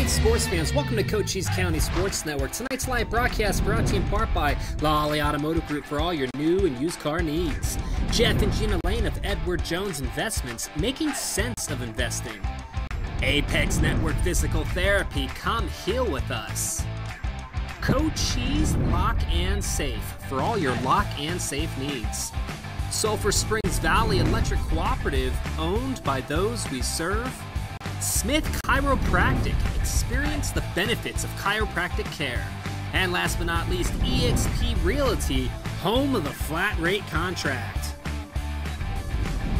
Sports fans, welcome to Cochise County Sports Network. Tonight's live broadcast brought to you in part by Lolly Automotive Group for all your new and used car needs. Jeff and Gina Lane of Edward Jones Investments, making sense of investing. Apex Network Physical Therapy, come heal with us. Cochise Lock and Safe for all your lock and safe needs. Sulphur Springs Valley Electric Cooperative, owned by those we serve. Smith Chiropractic, experience the benefits of chiropractic care. And last but not least, eXp Realty, home of the flat rate contract.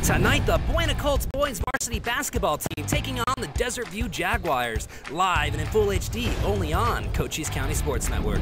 Tonight, the Buena Colts boys varsity basketball team taking on the Desert View Jaguars, live and in full HD, only on Cochise County Sports Network.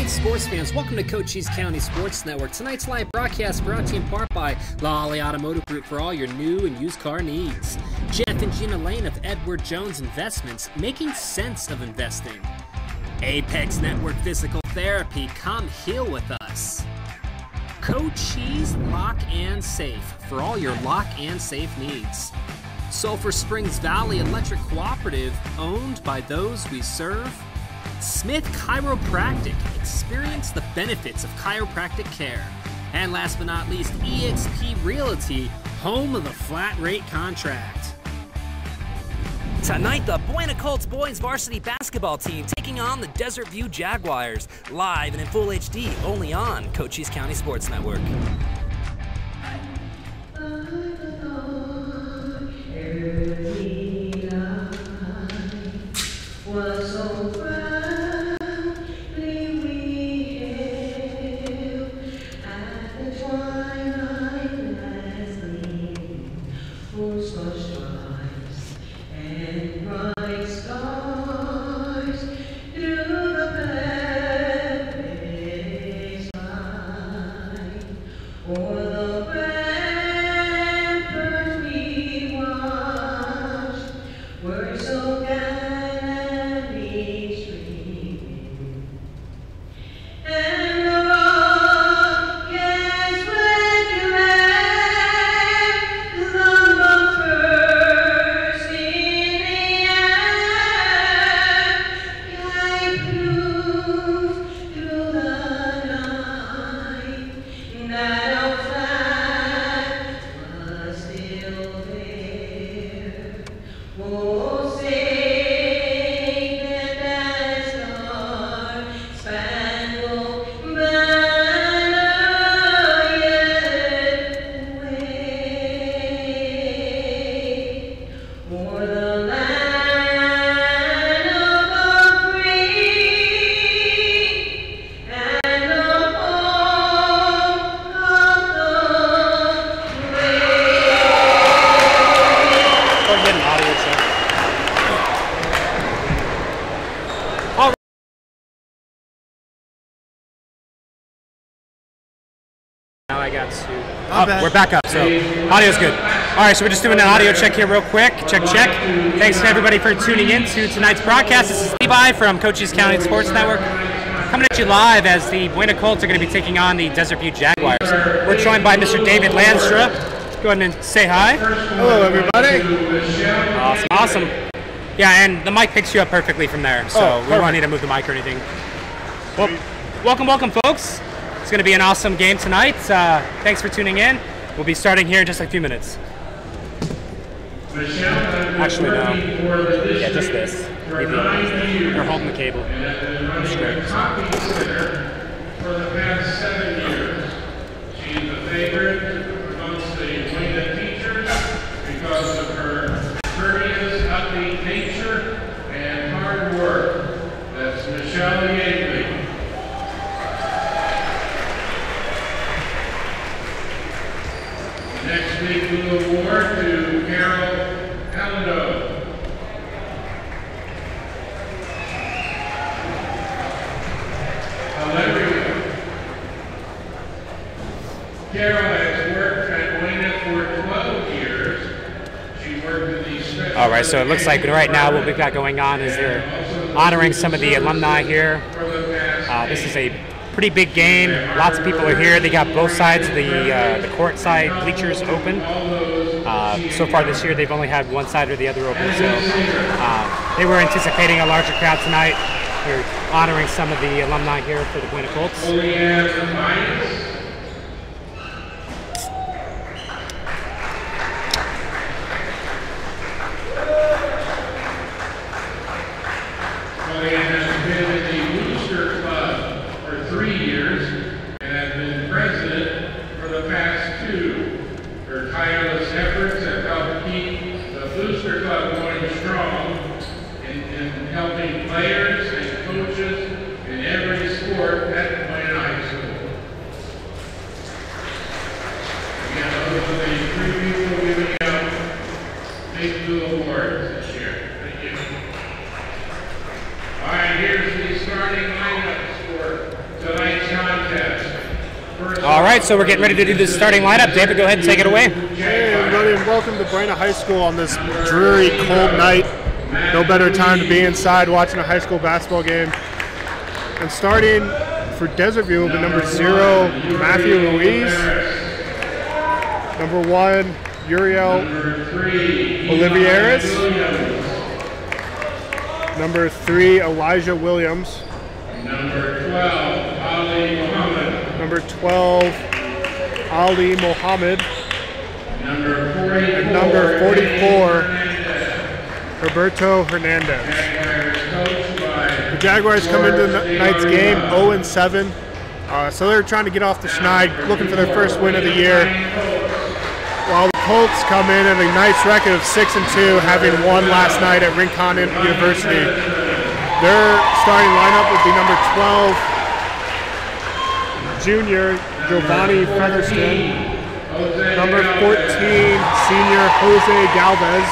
Sports fans, welcome to Cochise County Sports Network. Tonight's live broadcast brought to you in part by Lolly Automotive Group for all your new and used car needs. Jeff and Gina Lane of Edward Jones Investments, making sense of investing. Apex Network Physical Therapy, come heal with us. Cochise Lock and Safe for all your lock and safe needs. Sulphur Springs Valley Electric Cooperative, owned by those we serve. Smith Chiropractic, experience the benefits of chiropractic care. And last but not least, eXp Realty, home of the flat rate contract. Tonight, the Buena Colts boys varsity basketball team taking on the Desert View Jaguars, live and in full HD, only on Cochise County Sports Network. We're back up, so audio's good. All right, so we're just doing an audio check here real quick. Check, check. Thanks to everybody for tuning in to tonight's broadcast. This is Levi from Cochise County Sports Network, coming at you live as the Buena Colts are going to be taking on the Desert View Jaguars. We're joined by Mr. David Landstra. Go ahead and say hi. Hello, everybody. Awesome, awesome. Yeah, and the mic picks you up perfectly from there, so we won't need to move the mic or anything. Well, welcome, folks. It's going to be an awesome game tonight. Thanks for tuning in. We'll be starting here in just a few minutes. Actually, no. Yeah, just this. They're holding the cable. Straight. For the past 7 years, she's a favorite amongst the Buena teachers because of her courteous, upbeat nature and hard work. That's Michelle Yeagley. Next week, we'll award to Carol Alado. Carol has worked at Buena for 12 years. She worked with the special. All right, so it looks like right now what we've got going on is they're honoring some of the alumni here. This is a pretty big game. Lots of people are here. They got both sides of the court side bleachers open. So far this year, they've only had one side or the other open. So they were anticipating a larger crowd tonight. They're honoring some of the alumni here for the Buena Colts. right, so we're getting ready to do the starting lineup. David, go ahead and take it away. Hey everybody, and welcome to Buena High School on this dreary, cold night. No better time to be inside watching a high school basketball game. And starting for Desert View will be number 0, Matthew Ruiz. Number 1, Uriel Olivieres. Number 3, Elijah Williams. Number 12, Ali Muhammad. Number 12, Ali Mohammed. Number 44, And number 44, Roberto Hernandez. The Jaguars come into tonight's game 0-7. So they're trying to get off the schneid, looking for their first win of the year. While the Colts come in at a nice record of 6-2, having won last night at Rincon University. Their starting lineup would be number 12, junior Giovanni Featherston. Number 14, senior Jose Galvez.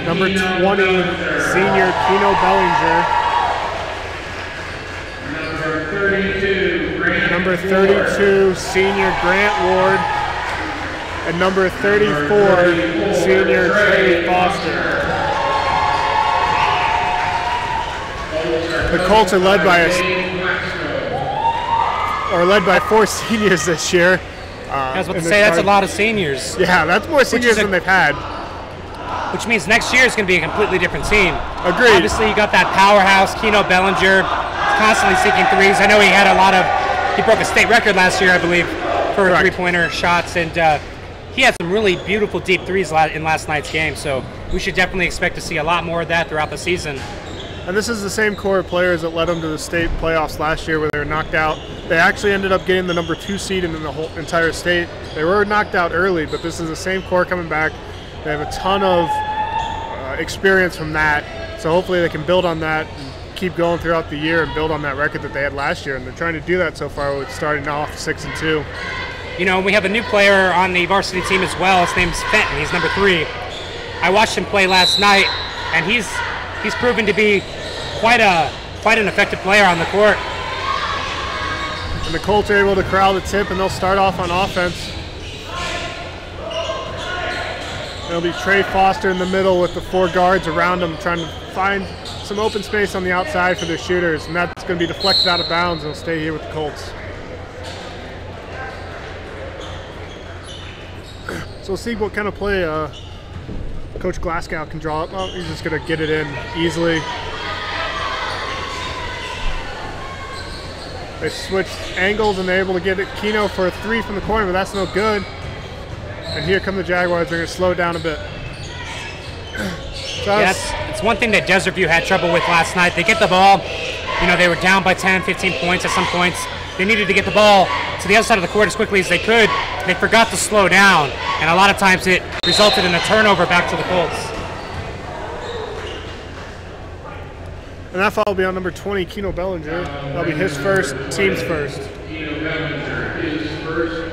Number 20, senior Kino Bellinger. Number 32, senior Grant Ward. And number 34, senior Trey Foster. The Colts are led by 4 seniors this year. I was about to say, that's a lot of seniors. Yeah, that's more seniors than they've had. Which means next year is going to be a completely different team. Agreed. Obviously, you got that powerhouse, Kino Bellinger, constantly seeking threes. I know he had he broke a state record last year, I believe, for Correct. three-pointer shots, and he had some really beautiful deep threes in last night's game, so we should definitely expect to see a lot more of that throughout the season. And this is the same core of players that led them to the state playoffs last year where they were knocked out. They actually ended up getting the number 2 seed in the whole entire state. They were knocked out early, but this is the same core coming back. They have a ton of experience from that, so hopefully they can build on that and keep going throughout the year and build on that record that they had last year, and they're trying to do that so far with starting off 6-2. You know, we have a new player on the varsity team as well. His name's Fenton. He's number 3. I watched him play last night, and he's proven to be quite an effective player on the court. And the Colts are able to corral the tip, and they'll start off on offense. It'll be Trey Foster in the middle with the 4 guards around him, trying to find some open space on the outside for their shooters, and that's going to be deflected out of bounds and will stay here with the Colts. So we'll see what kind of play Coach Glasgow can draw up. Oh, he's just going to get it in easily. They switched angles and they're able to get it Kino for a 3 from the corner, but that's no good. And here come the Jaguars. They're going to slow it down a bit. So it's one thing that Desert View had trouble with last night. They get the ball, you know, they were down by 10, 15 points at some points. They needed to get the ball to the other side of the court as quickly as they could. They forgot to slow down, and a lot of times it resulted in a turnover back to the Colts. And that foul will be on number 20, Kino Bellinger. That'll be his first, team's first. Kino Bellinger, his first,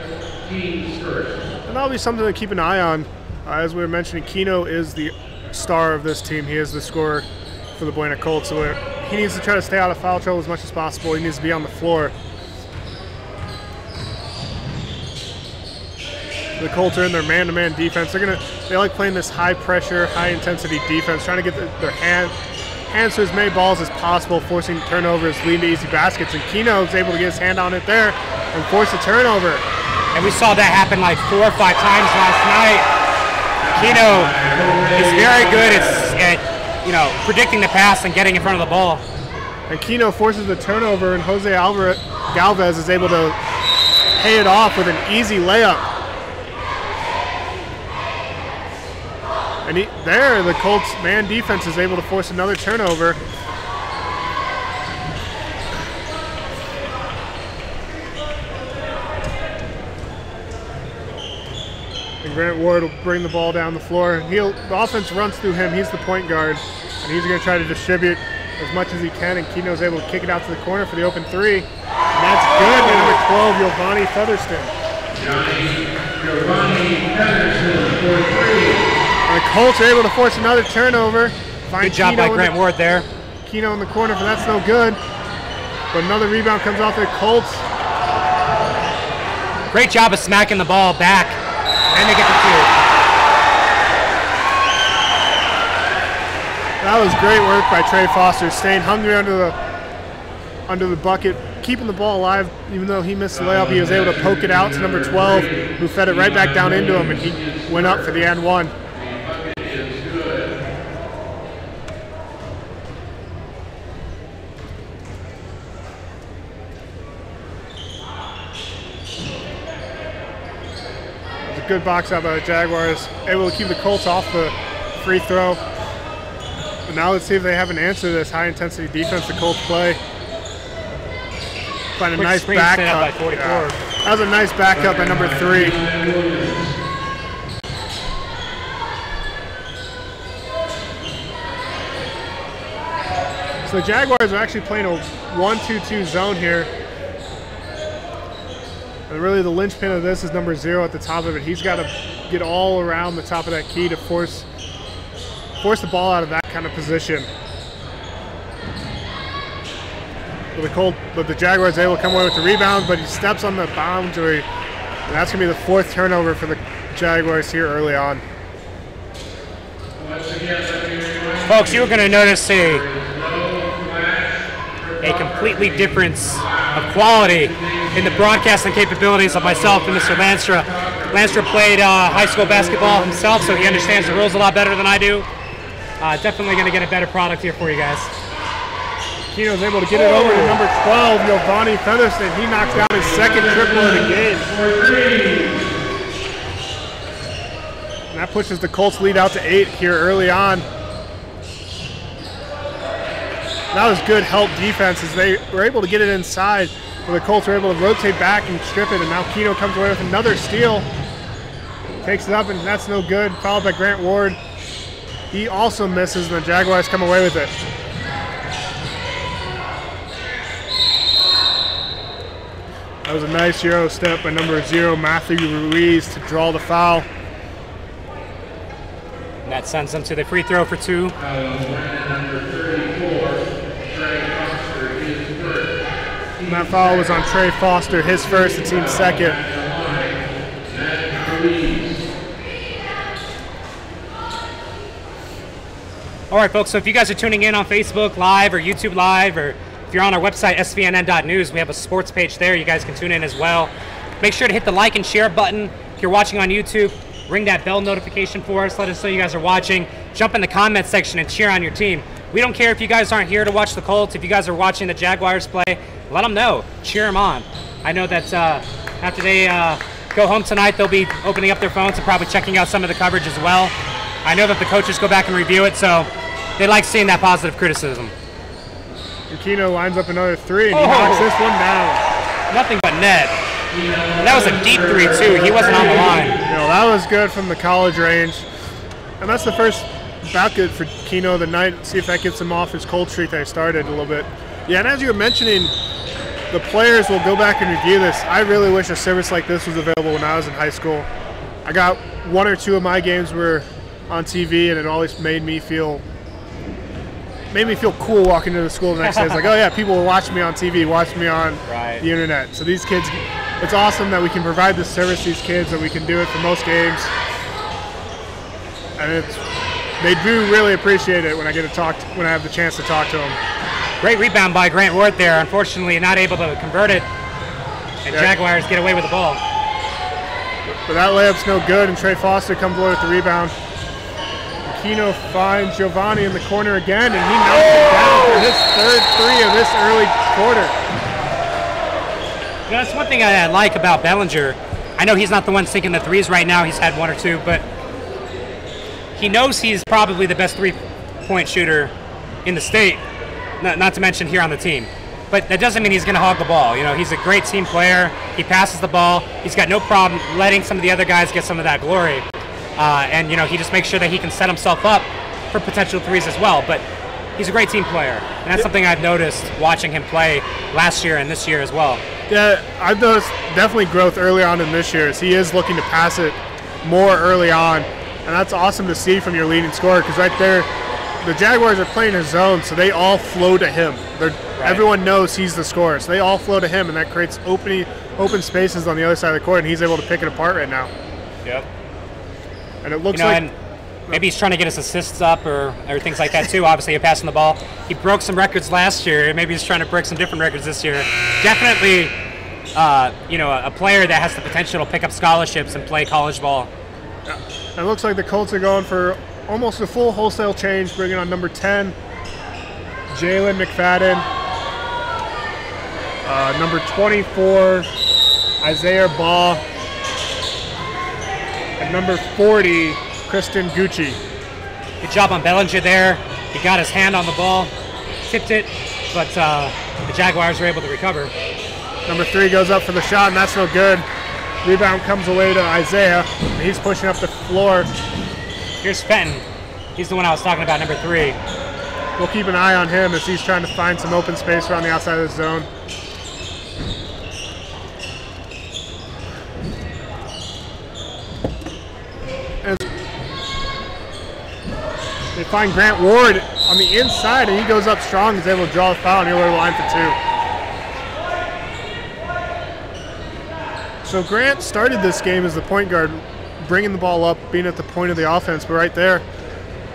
team's first. And that'll be something to keep an eye on. As we were mentioning, Kino is the star of this team. He is the scorer for the Buena Colts. So he needs to try to stay out of foul trouble as much as possible. He needs to be on the floor. The Colts are in their man-to-man defense. They like playing this high-pressure, high-intensity defense, trying to get their hands to as many balls as possible, forcing turnovers, leading to easy baskets. And Kino is able to get his hand on it there and force a turnover. And we saw that happen like 4 or 5 times last night. Kino is very good at predicting the pass and getting in front of the ball. And Kino forces the turnover, and Jose Galvez is able to pay it off with an easy layup. And the Colts man defense is able to force another turnover. And Grant Ward will bring the ball down the floor. The offense runs through him. He's the point guard, and he's going to try to distribute as much as he can. And Kino's able to kick it out to the corner for the open 3, and that's good. And number 12, Giovanni Featherston. Giovanni Featherston for 3. And the Colts are able to force another turnover. Good job by Grant Ward there. Kino in the corner, but that's no good. But another rebound comes off the Colts. Great job of smacking the ball back, and they get the two. That was great work by Trey Foster, staying hungry under the bucket, keeping the ball alive. Even though he missed the layup, he was able to poke it out to number 12, who fed it right back down into him, and he went up for the and one. Good box out by the Jaguars, able to keep the Colts off the free throw. But now let's see if they have an answer to this high-intensity defense the Colts play. Find a Quick nice screen back set up cut. by 44. Yeah. That was a nice back cut by number 3. So the Jaguars are actually playing a 1-2-2 zone here. And really the linchpin of this is number 0 at the top of it. He's got to get all around the top of that key to force the ball out of that kind of position. But the Jaguars are able to come away with the rebound, but he steps on the boundary. And that's going to be the 4th turnover for the Jaguars here early on. Folks, you're going to notice a completely difference of quality in the broadcasting capabilities of myself and Mr. Lanstra. Lanstra played high school basketball himself, so he understands the rules a lot better than I do. Definitely going to get a better product here for you guys. Keno's able to get it over to number 12, Giovanni Featherston. He knocks down his 2nd triple of the game. And that pushes the Colts lead out to 8 here early on. That was good help defense as they were able to get it inside, but the Colts were able to rotate back and strip it, and now Keno comes away with another steal. Takes it up, and that's no good. Fouled by Grant Ward. He also misses, and the Jaguars come away with it. That was a nice Euro step by number 0, Matthew Ruiz, to draw the foul. And that sends them to the free throw for 2. And that foul was on Trey Foster, his first, the team's 2nd. All right, folks, so if you guys are tuning in on Facebook Live or YouTube Live, or if you're on our website, svnn.news, we have a sports page there. You guys can tune in as well. Make sure to hit the like and share button. If you're watching on YouTube, ring that bell notification for us. Let us know you guys are watching. Jump in the comment section and cheer on your team. We don't care if you guys aren't here to watch the Colts. If you guys are watching the Jaguars play, let them know. Cheer them on. I know that after they go home tonight, they'll be opening up their phones and probably checking out some of the coverage as well. I know that the coaches go back and review it, so they like seeing that positive criticism. And Keno lines up another 3, and he knocks this one down. Nothing but net. And that was a deep 3, too. He wasn't on the line. No, that was good from the college range. And that's the first bucket for Keno of the night. See if that gets him off his cold streak that he started a little bit. Yeah, and as you were mentioning, the players will go back and review this. I really wish a service like this was available when I was in high school. I got 1 or 2 of my games were on TV, and it always made me feel cool walking into the school the next day. It's like, oh yeah, people will watch me on TV, watch me on the internet. So these kids, it's awesome that we can provide this service to these kids, that we can do it for most games. And they do really appreciate it when I have the chance to talk to them. Great rebound by Grant Ward there. Unfortunately, not able to convert it. And Jaguars get away with the ball. But that layup's no good, and Trey Foster comes away with the rebound. Keno finds Giovanni in the corner again, and he knocks it down for his 3rd 3 of this early quarter. You know, that's one thing I like about Bellinger. I know he's not the one sinking the 3s right now. He's had 1 or 2, but he knows he's probably the best 3-point shooter in the state, not to mention here on the team. But that doesn't mean he's going to hog the ball. You know, he's a great team player. He passes the ball. He's got no problem letting some of the other guys get some of that glory. And, you know, he just makes sure that he can set himself up for potential 3s as well. But he's a great team player. And that's something I've noticed watching him play last year and this year as well. Yeah, I've noticed definitely growth early on in this year as he is looking to pass it more early on. And that's awesome to see from your leading scorer, because right there, the Jaguars are playing a zone, so they all flow to him. Everyone knows he's the scorer, so they all flow to him, and that creates open spaces on the other side of the court, and he's able to pick it apart right now. Yep. And it looks like... And maybe he's trying to get his assists up or things like that too. Obviously, passing the ball. He broke some records last year. Maybe he's trying to break some different records this year. Definitely, a player that has the potential to pick up scholarships and play college ball. Yeah. It looks like the Colts are going for almost a full wholesale change, bringing on number 10, Jalen McFadden. Number 24, Isaiah Ball. And number 40, Kristen Gucci. Good job on Bellinger there. He got his hand on the ball, tipped it, but the Jaguars were able to recover. Number 3 goes up for the shot, and that's no good. Rebound comes away to Isaiah. He's pushing up the floor. Here's Fenton. He's the one I was talking about, number 3. We'll keep an eye on him as he's trying to find some open space around the outside of the zone. And they find Grant Ward on the inside, and he goes up strong. He's able to draw the foul, and he'll go to the line for 2. So Grant started this game as the point guard, bringing the ball up, being at the point of the offense, but right there,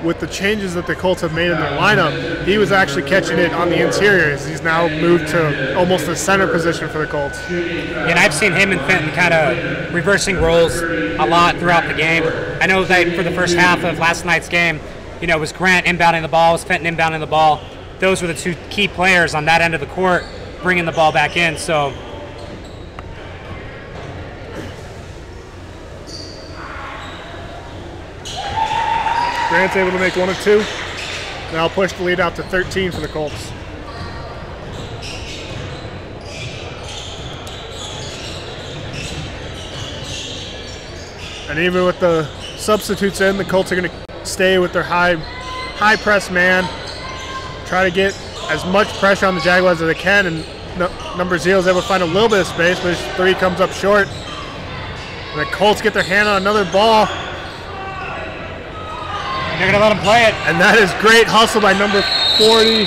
with the changes that the Colts have made in their lineup, he was actually catching it on the interior as he's now moved to almost the center position for the Colts. And I've seen him and Fenton kind of reversing roles a lot throughout the game. I know that for the first half of last night's game, it was Grant inbounding the ball, it was Fenton inbounding the ball. Those were the 2 key players on that end of the court bringing the ball back in. So Grant's able to make 1 of 2. Now push the lead out to 13 for the Colts. And even with the substitutes in, the Colts are going to stay with their high press man, try to get as much pressure on the Jaguars as they can, and number 0 is able to find a little bit of space, but his 3 comes up short. And the Colts get their hand on another ball. They're going to let him play it. And that is great hustle by number 40,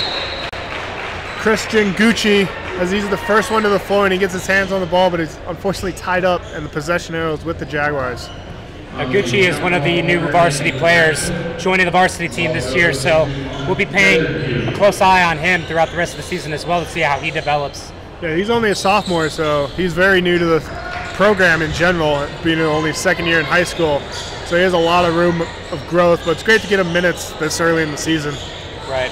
Christian Gucci, as he's the first one to the floor, and he gets his hands on the ball, but he's unfortunately tied up, and the possession arrow is with the Jaguars. Gucci is one of the new varsity players joining the varsity team this year, so we'll be paying a close eye on him throughout the rest of the season as well to see how he develops. Yeah, he's only a sophomore, so he's very new to the program in general, being only 2nd year in high school. So he has a lot of room of growth, but it's great to get him minutes this early in the season. Right.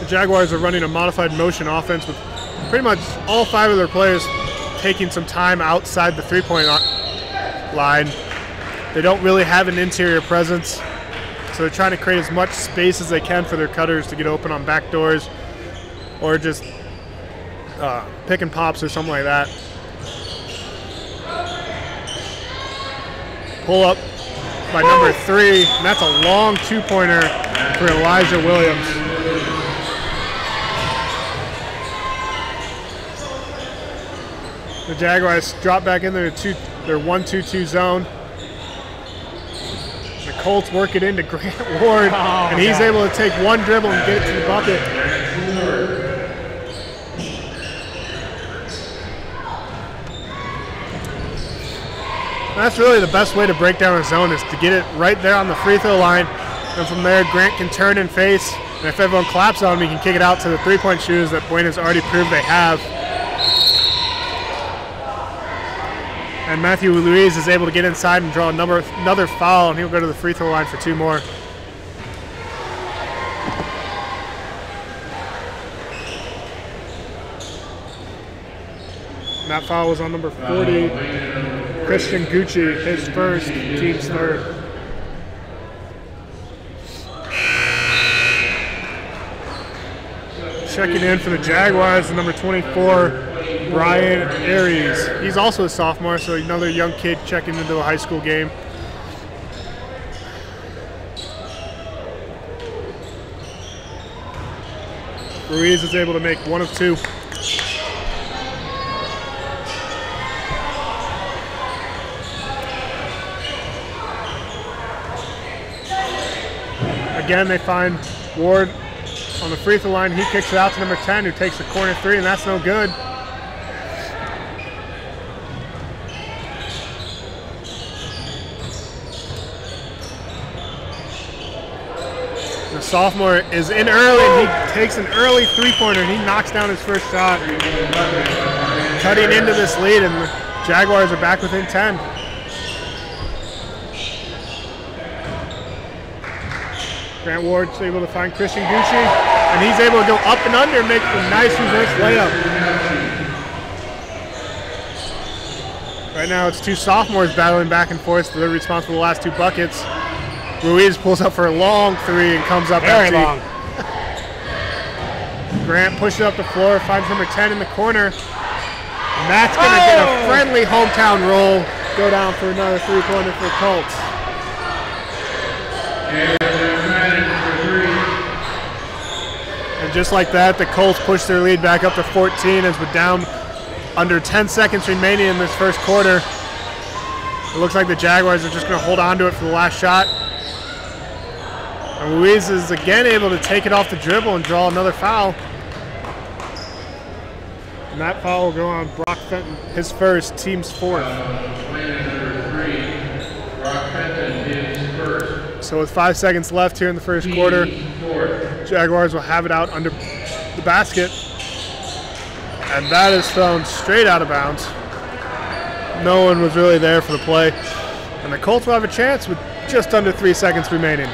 The Jaguars are running a modified motion offense with pretty much all 5 of their players taking some time outside the 3-point line. They don't really have an interior presence, so they're trying to create as much space as they can for their cutters to get open on back doors or just pick and pops or something like that. Pull up by number 3, and that's a long 2-pointer for Elijah Williams. The Jaguars drop back in their 1-2-2 zone. The Colts work it into Grant Ward, and he's able to take one dribble and get it to the bucket. That's really the best way to break down a zone, is to get it right there on the free throw line, and from there Grant can turn and face, and if everyone claps on him, he can kick it out to the 3-point shooters that Buena's already proved they have. And Matthew Luis is able to get inside and draw another foul, and he'll go to the free throw line for 2 more. And that foul was on number 40, Christian Gucci, his first, team's 3rd. Checking in for the Jaguars, number 24, Brian Aries. He's also a sophomore, so another young kid checking into a high school game. Ruiz is able to make 1 of 2. again, they find Ward on the free throw line. He kicks it out to number 10, who takes the corner three, and that's no good. The sophomore is in early, and he takes an early three-pointer, and he knocks down his first shot, cutting into this lead, and the Jaguars are back within 10. Grant Ward's able to find Christian Gucci, and he's able to go up and under and make a nice reverse layup. Right now it's two sophomores battling back and forth, so they're responsible for the last two buckets. Ruiz pulls up for a long three and comes up Very empty. long. Grant pushes up the floor, finds number 10 in the corner, and that's going to get a friendly hometown roll. Go down for another three-pointer for the Colts. And just like that, the Colts push their lead back up to 14 as we're down under 10 seconds remaining in this first quarter. It looks like the Jaguars are just going to hold on to it for the last shot. And Ruiz is again able to take it off the dribble and draw another foul. And that foul will go on Brock Fenton, his first, team's fourth. So with 5 seconds left here in the first quarter, Jaguars will have it out under the basket. And that is thrown straight out of bounds. No one was really there for the play. And the Colts will have a chance with just under 3 seconds remaining.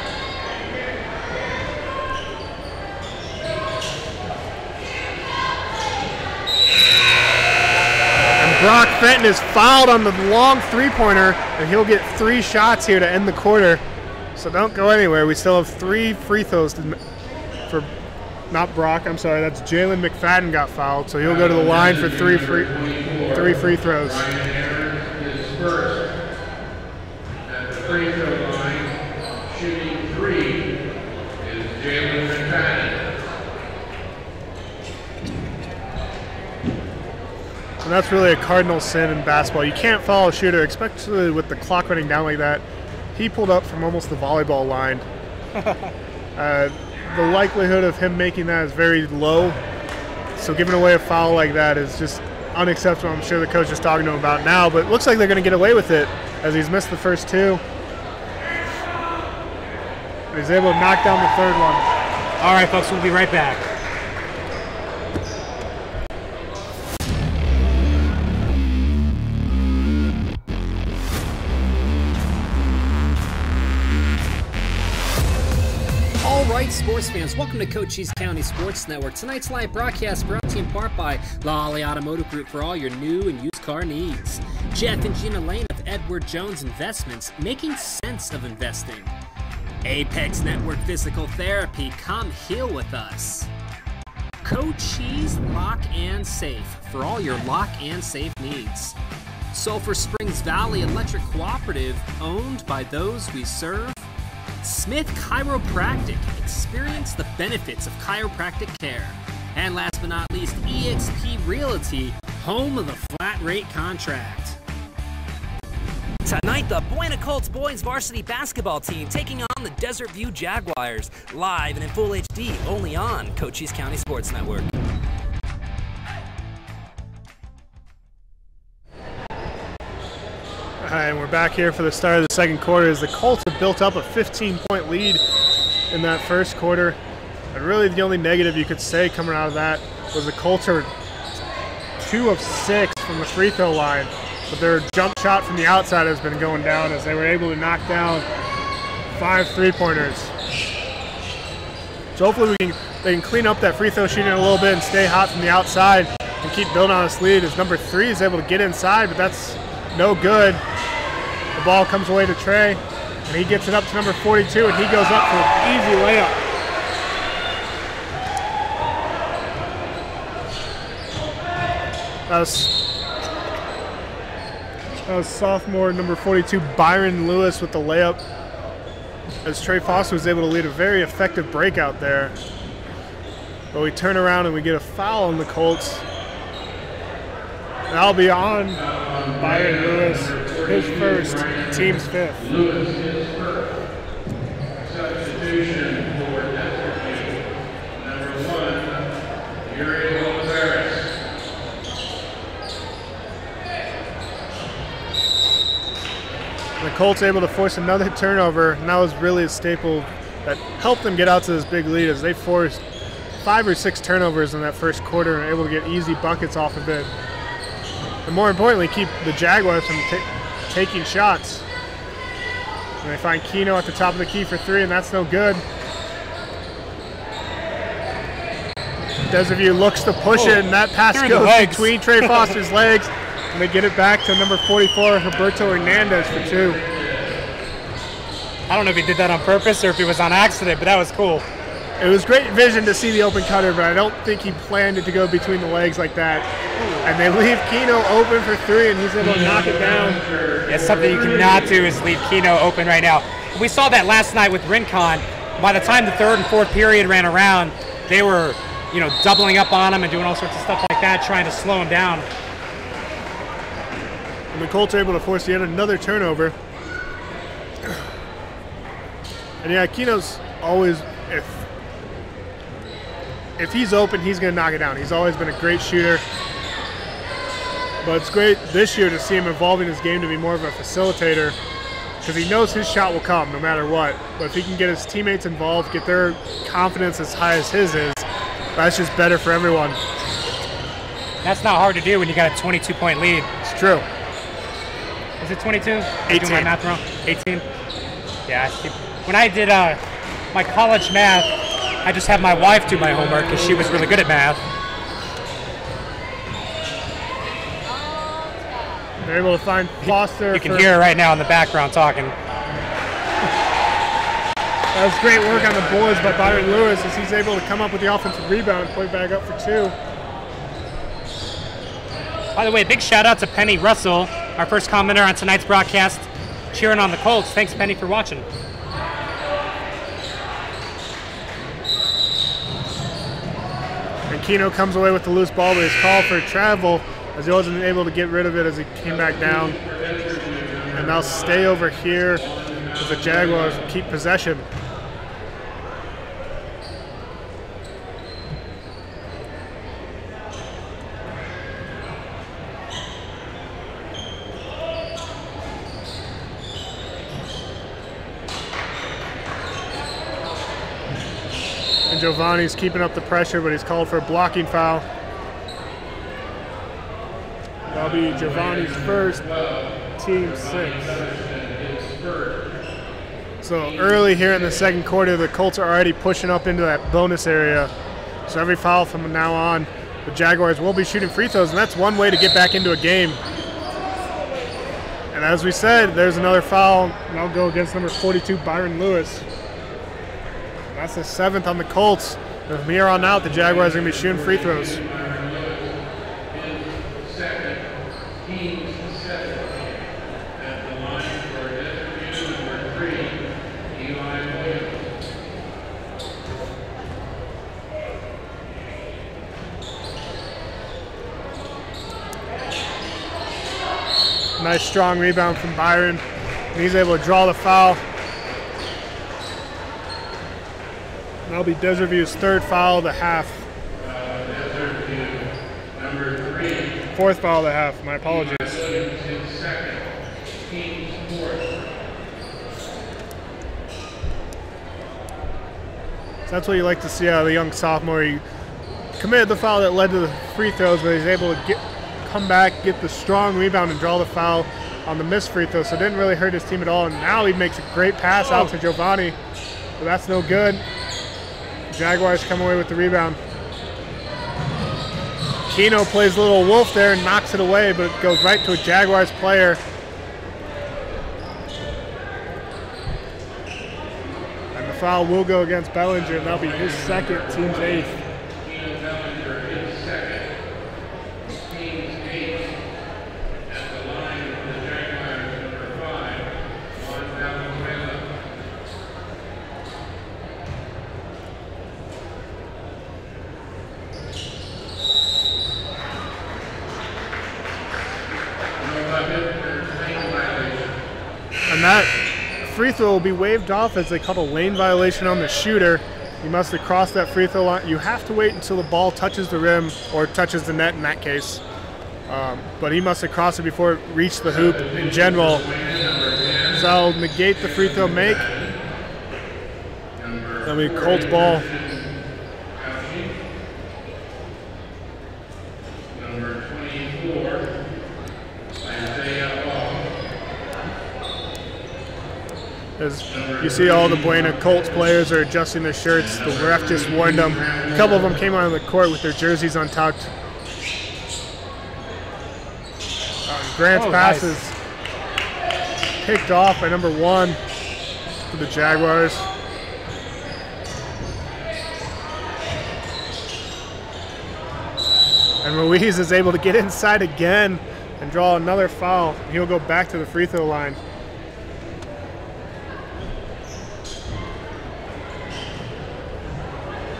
Brock Fenton is fouled on the long three-pointer, and he'll get 3 shots here to end the quarter. So don't go anywhere. We still have 3 free throws for, not Brock, I'm sorry, that's Jalen McFadden got fouled. So he'll go to the line for 3 free throws. At the free throw line, shooting 3 is Jalen McFadden. And that's really a cardinal sin in basketball. You can't foul a shooter, especially with the clock running down like that. He pulled up from almost the volleyball line. The likelihood of him making that is very low. So giving away a foul like that is just unacceptable. I'm sure the coach is talking to him about now, but it looks like they're going to get away with it as he's missed the first 2. And he's able to knock down the third one. All right, folks, we'll be right back. Alright, sports fans, welcome to Cochise County Sports Network. Tonight's live broadcast brought to you in part by Lolly Automotive Group for all your new and used car needs. Jeff and Gina Lane of Edward Jones Investments, making sense of investing. Apex Network Physical Therapy, come heal with us. Cochise Lock and Safe for all your lock and safe needs. Sulphur Springs Valley Electric Cooperative, owned by those we serve. Smith Chiropractic, experience the benefits of chiropractic care. And last but not least, eXp Realty, home of the flat rate contract. Tonight, the Buena Colts boys varsity basketball team taking on the Desert View Jaguars, live and in full HD, only on Cochise County Sports Network. All right, and we're back here for the start of the second quarter as the Colts have built up a 15-point lead in that first quarter. And really the only negative you could say coming out of that was the Colts are 2 of 6 from the free throw line. But their jump shot from the outside has been going down as they were able to knock down 5 three-pointers. So hopefully they can clean up that free throw shooting a little bit and stay hot from the outside and keep building on this lead as number 3 is able to get inside, but that's no good. The ball comes away to Trey, and he gets it up to number 42, and he goes up for an easy layup. That was sophomore number 42, Byron Lewis, with the layup, as Trey Foster was able to lead a very effective breakout there. But we turn around and we get a foul on the Colts. That'll be on Byron Lewis, his first, team's 5th. Lewis, his first. Substitution. Colts able to force another turnover, and that was really a staple that helped them get out to this big lead as they forced 5 or 6 turnovers in that first quarter and were able to get easy buckets off of it. And more importantly, keep the Jaguars from taking shots. And they find Keno at the top of the key for 3, and that's no good. Desirview looks to push it, and that pass goes between Trey Foster's legs, and they get it back to number 44, Roberto Hernandez for 2. I don't know if he did that on purpose or if it was on accident, but that was cool. It was great vision to see the open cutter, but I don't think he planned it to go between the legs like that. And they leave Keno open for 3, and he's able to knock it down. Yeah, something you cannot do is leave Keno open right now. We saw that last night with Rincon. By the time the 3rd and 4th period ran around, they were, doubling up on him and doing all sorts of stuff like that, trying to slow him down. And the Colts are able to force yet another turnover. And yeah, Keno's always, if he's open, he's going to knock it down. He's always been a great shooter. But it's great this year to see him evolving his game to be more of a facilitator because he knows his shot will come no matter what. But if he can get his teammates involved, get their confidence as high as his is, that's just better for everyone. That's not hard to do when you got a 22-point lead. It's true. Is it 22? 18. I'm doing my math wrong. 18? Yeah. When I did my college math, I just had my wife do my homework because she was really good at math. They're able to find Foster. You can hear her right now in the background talking. That was great work on the boards by Byron Lewis as he's able to come up with the offensive rebound and play back up for 2. By the way, big shout out to Penny Russell, our first commenter on tonight's broadcast, cheering on the Colts. Thanks, Penny, for watching. And Keno comes away with the loose ball, but he's called for travel as he wasn't able to get rid of it as he came back down. And they'll stay over here as the Jaguars keep possession. And Giovanni's keeping up the pressure, but he's called for a blocking foul. That'll be Giovanni's first, team 6. So early here in the second quarter, the Colts are already pushing up into that bonus area. So every foul from now on, the Jaguars will be shooting free throws, and that's one way to get back into a game. And as we said, there's another foul, and I'll go against number 42, Byron Lewis. That's the 7th on the Colts. And from here on out, the Jaguars are going to be shooting free throws. Nice strong rebound from Byron. And he's able to draw the foul. That'll be Deserview's 3rd foul of the half. Number 3. 4th foul of the half. My apologies. So that's what you like to see out of the young sophomore. He committed the foul that led to the free throws, but he's able to come back, get the strong rebound, and draw the foul on the missed free throw. So it didn't really hurt his team at all. And now he makes a great pass out to Giovanni, but that's no good. Jaguars come away with the rebound. Keno plays a little wolf there and knocks it away, but it goes right to a Jaguars player. And the foul will go against Bellinger, and that'll be his 2nd, team's 8th. And that free throw will be waved off as they call a lane violation on the shooter. You must have crossed that free throw line. You have to wait until the ball touches the rim or touches the net in that case. But he must have crossed it before it reached the hoop in general. So that'll negate the free throw make. That'll be Colts ball. As you see, all the Buena Colts players are adjusting their shirts. The ref just warned them. A couple of them came onto the court with their jerseys untucked. Grant's pass is picked off by number 1 for the Jaguars. And Ruiz is able to get inside again and draw another foul. He'll go back to the free throw line.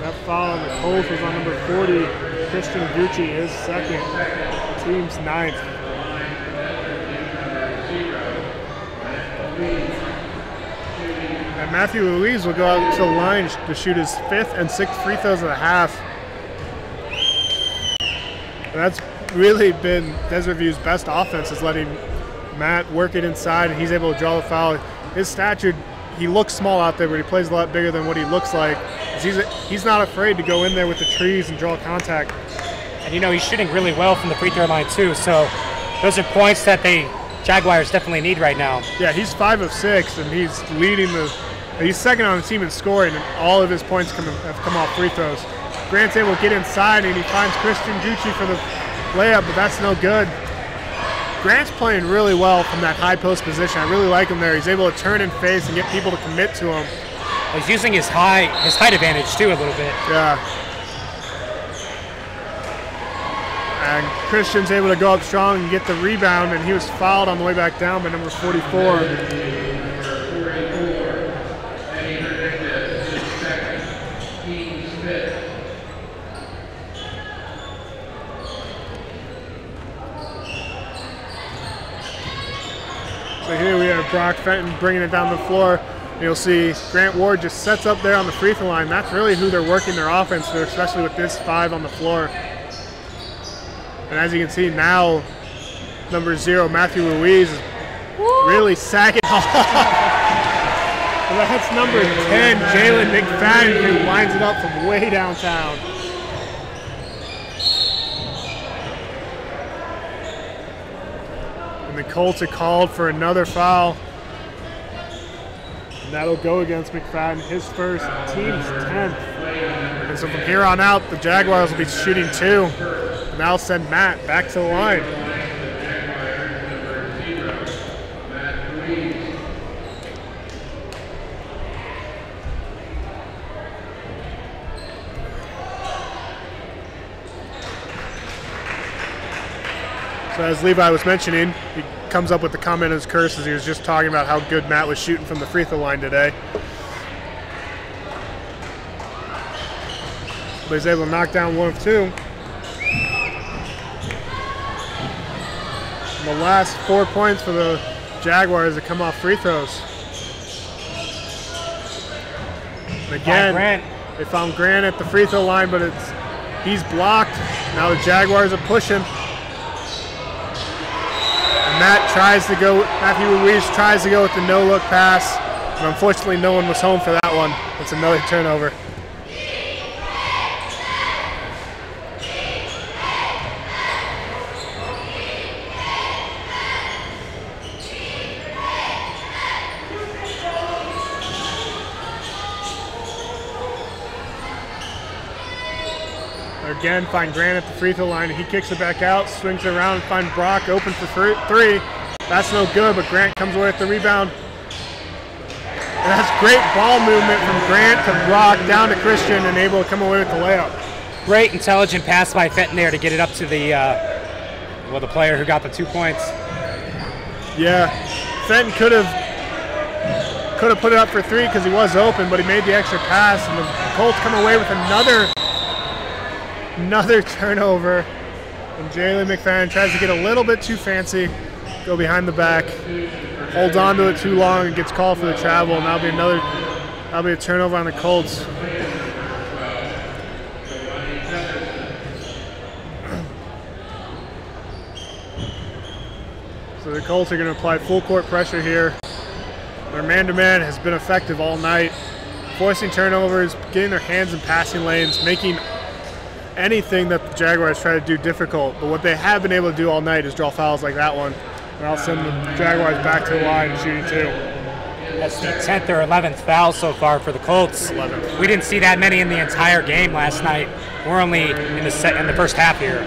That foul on the Colts was on number 40, Christian Gucci, his second, team's 9th. And Matthew Ruiz will go out to the line to shoot his 5th and 6th free throws of the half. And that's really been Desert View's best offense, is letting Matt work it inside, and he's able to draw the foul. His stature, he looks small out there, but he plays a lot bigger than what he looks like. He's not afraid to go in there with the trees and draw contact. And you know, he's shooting really well from the free throw line too, so those are points that the Jaguars definitely need right now. Yeah, he's 5 of 6, and he's leading he's second on the team in scoring, and all of his points have come off free throws. Grant's able to get inside, and he finds Christian Gucci for the layup, but that's no good. Grant's playing really well from that high post position. I really like him there. He's able to turn and face and get people to commit to him. He's using his height advantage too a little bit. Yeah. And Christian's able to go up strong and get the rebound, and he was fouled on the way back down by number 44. So here we have Brock Fenton bringing it down the floor. You'll see Grant Ward just sets up there on the free throw line. That's really who they're working their offense for, especially with this 5 on the floor. And as you can see now, number 0, Matthew Ruiz, is really sagging off. That's number 10, Jalen McFadden, who lines it up from way downtown. And the Colts are called for another foul. And that'll go against McFadden, his first, team's 10th. And so from here on out, the Jaguars will be shooting 2. And that'll send Matt back to the line. So as Levi was mentioning, he comes up with the comment as curse as he was just talking about how good Matt was shooting from the free throw line today. But he's able to knock down 1 of 2. And the last 4 points for the Jaguars that come off free throws. And again, they found Grant at the free throw line, but he's blocked. Now the Jaguars are pushing. Matthew Ruiz tries to go with the no-look pass, but unfortunately no one was home for that one. It's another turnover. Again, find Grant at the free throw line, and he kicks it back out, swings it around, and find Brock open for 3. That's no good, but Grant comes away with the rebound. And that's great ball movement from Grant to Brock down to Christian, and able to come away with the layup. Great intelligent pass by Fenton there to get it up to the the player who got the 2 points. Yeah, Fenton could have put it up for 3 because he was open, but he made the extra pass, and the Colts come away with another turnover, and Jalen McFadden tries to get a little bit too fancy, go behind the back, holds on to it too long, and gets called for the travel, and that'll be a turnover on the Colts. So the Colts are going to apply full court pressure here. Their man-to-man has been effective all night, forcing turnovers, getting their hands in passing lanes, making anything that the Jaguars try to do difficult. But what they have been able to do all night is draw fouls like that one. And I'll send the Jaguars back to the line and shooting 2. That's the 10th or 11th foul so far for the Colts. 11th. We didn't see that many in the entire game last night. We're only in the first half here.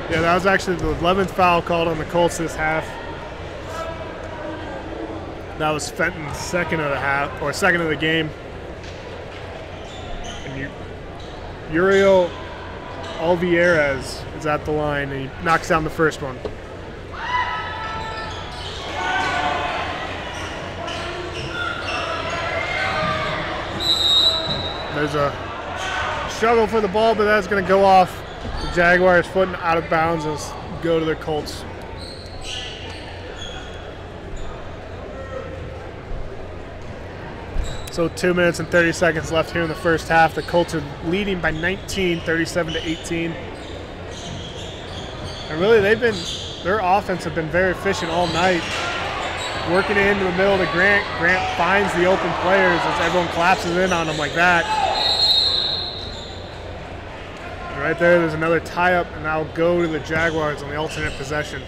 Yeah, that was actually the 11th foul called on the Colts this half. That was Fenton's second of the half, or second of the game. And Uriel Alvarez is at the line, and he knocks down the first one. There's a struggle for the ball, but that's going to go off the Jaguars' foot and out of bounds and go to the Colts. So 2 minutes and 30 seconds left here in the first half. The Colts are leading by 19, 37-18. And really, their offense have been very efficient all night. Working it into the middle to Grant. Grant finds the open players as everyone collapses in on him like that. And right there's another tie-up, and now go to the Jaguars on the alternate possession.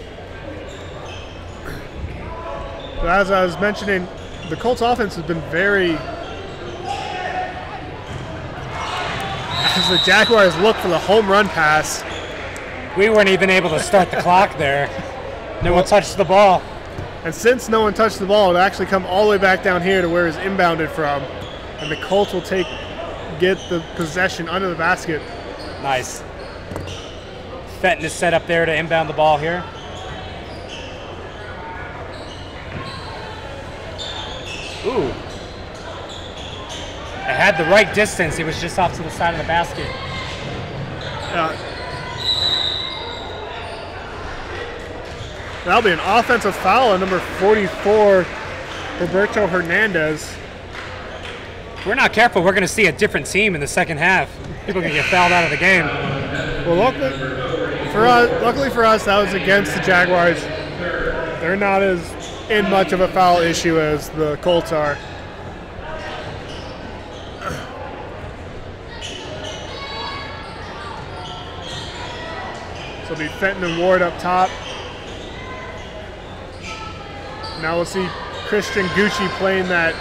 So as I was mentioning, the Colts offense has been very, as the Jaguars look for the home run pass. We weren't even able to start the clock there. No one touched the ball. And since no one touched the ball, it actually come all the way back down here to where it's inbounded from. And the Colts will get the possession under the basket. Nice. Fenton is set up there to inbound the ball here. Ooh. It had the right distance. It was just off to the side of the basket. That'll be an offensive foul on number 44, Roberto Hernandez. If we're not careful, we're going to see a different team in the second half. People can get fouled out of the game. Well, luckily for us, that was against the Jaguars. They're not as in much of a foul issue as the Colts are. So it'll be Fenton and Ward up top. Now we'll see Christian Gucci playing that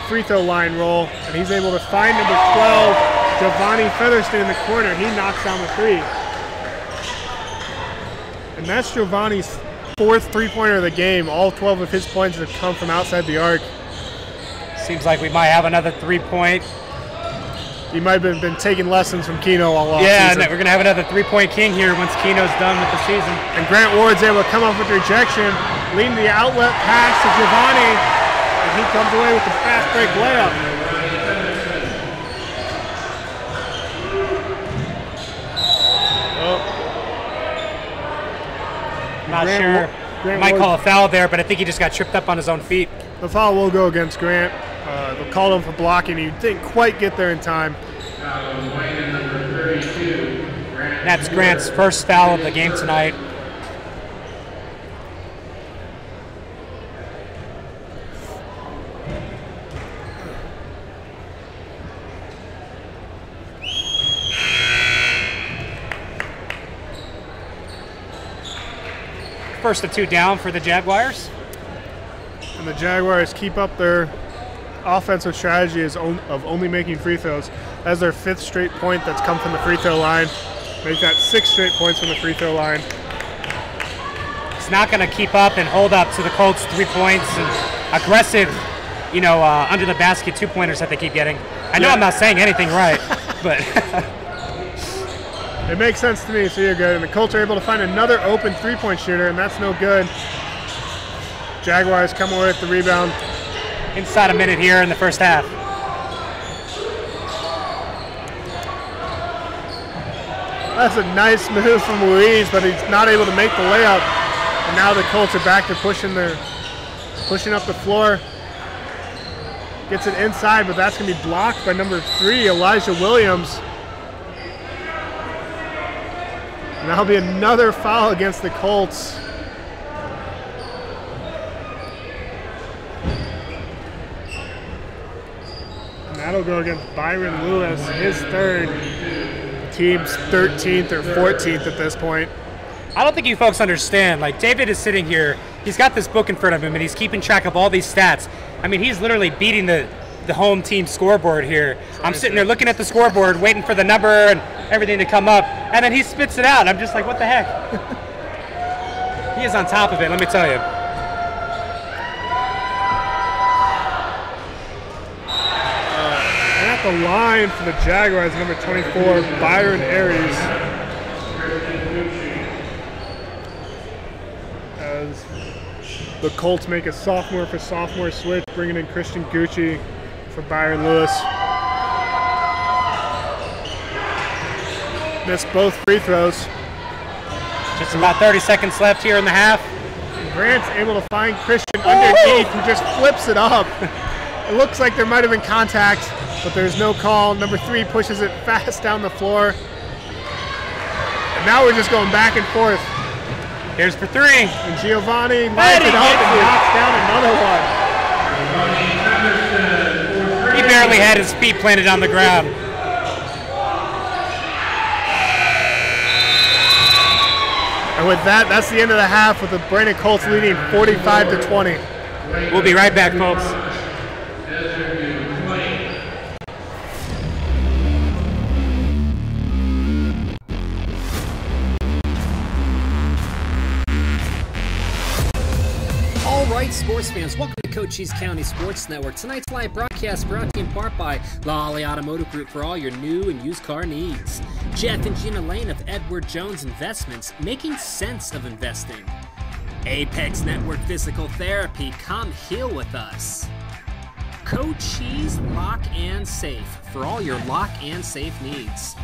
free throw line role, and he's able to find number 12, Giovanni Featherston, in the corner. He knocks down the 3. And that's Giovanni's 4th three-pointer of the game. All 12 of his points have come from outside the arc. Seems like we might have another 3-point. He might have been taking lessons from Keno all off Yeah, season. we're going to have another 3-point king here once Keno's done with the season. And Grant Ward's able to come up with the rejection, leading the outlet pass to Giovanni, and he comes away with the fast break layup. Not sure. Grant Might Ward, call a foul there, but I think he just got tripped up on his own feet. the foul will go against Grant. They'll call him for blocking. He didn't quite get there in time. That's Grant's first foul of the game tonight. First of 2 down for the Jaguars. And the Jaguars keep up their offensive strategy of only making free throws. That's their 5th straight point that's come from the free throw line. Make that 6 straight points from the free throw line. It's not going to keep up and hold up to the Colts' 3 points and aggressive, under the basket 2-pointers that they keep getting. I know I'm not saying anything right, but it makes sense to me, so you're good. And the Colts are able to find another open 3-point shooter, and that's no good. Jaguars come away with the rebound. inside a minute here in the first half. That's a nice move from Ruiz, but he's not able to make the layup. And now the Colts are back to pushing up the floor. Gets it inside, but that's going to be blocked by number 3, Elijah Williams. And that'll be another foul against the Colts. That'll go against Byron Lewis, his third. Team's 13th or 14th at this point. I don't think you folks understand. Like, David is sitting here, he's got this book in front of him, and he's keeping track of all these stats. I mean, he's literally beating the home team scoreboard here. I'm sitting there looking at the scoreboard, waiting for the number and everything to come up, and then he spits it out. I'm just like, what the heck? He is on top of it, let me tell you. And at the line for the Jaguars, number 24, Byron Aries. As the Colts make a sophomore for sophomore switch, bringing in Christian Gucci for Byron Lewis. Missed both free throws. Just about 30 seconds left here in the half. Grant's able to find Christian underneath, who just flips it up. It looks like there might have been contact, but there's no call. Number 3 pushes it fast down the floor. And now we're just going back and forth. Here's for 3. And Giovanni lights it up and knocks down another one. He barely had his feet planted on the ground. And with that, that's the end of the half, with the Brandon Colts leading 45-20. We'll be right back, folks. All right, sports fans, welcome to Cochise County Sports Network. Tonight's live broadcast brought to you in part by Lolly Automotive Group for all your new and used car needs. Jeff and Gina Lane of Edward Jones Investments, making sense of investing. Apex Network Physical Therapy, come heal with us. Cochise Lock and Safe for all your lock and safe needs.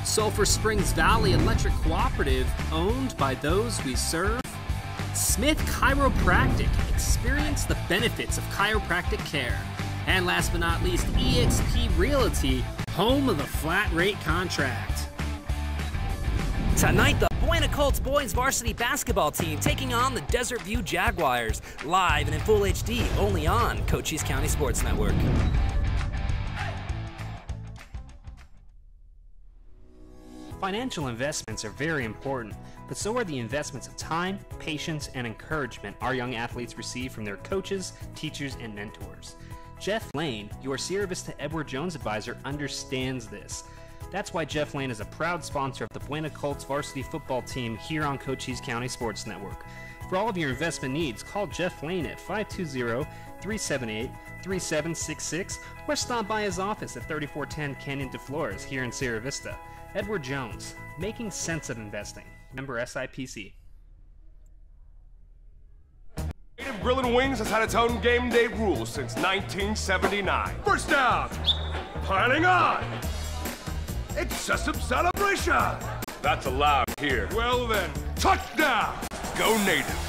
Sulphur Springs Valley Electric Cooperative, owned by those we serve. Smith Chiropractic, experience the benefits of chiropractic care. And last but not least, eXp Realty, home of the flat rate contract. Tonight, the Buena Colts boys varsity basketball team taking on the Desert View Jaguars, live and in full HD, only on Cochise County Sports Network. Financial investments are very important, but so are the investments of time, patience, and encouragement our young athletes receive from their coaches, teachers, and mentors. Jeff Lane, your Sierra Vista Edward Jones advisor, understands this. That's why Jeff Lane is a proud sponsor of the Buena Colts varsity football team here on Cochise County Sports Network. For all of your investment needs, call Jeff Lane at 520-378-3766 or stop by his office at 3410 Canyon de Flores here in Sierra Vista. Edward Jones, making sense of investing. Member SIPC. Native Grill and Wings has had its own game day rules since 1979. First down, piling on. Excessive celebration. That's allowed here. Well then, touchdown. Go Native.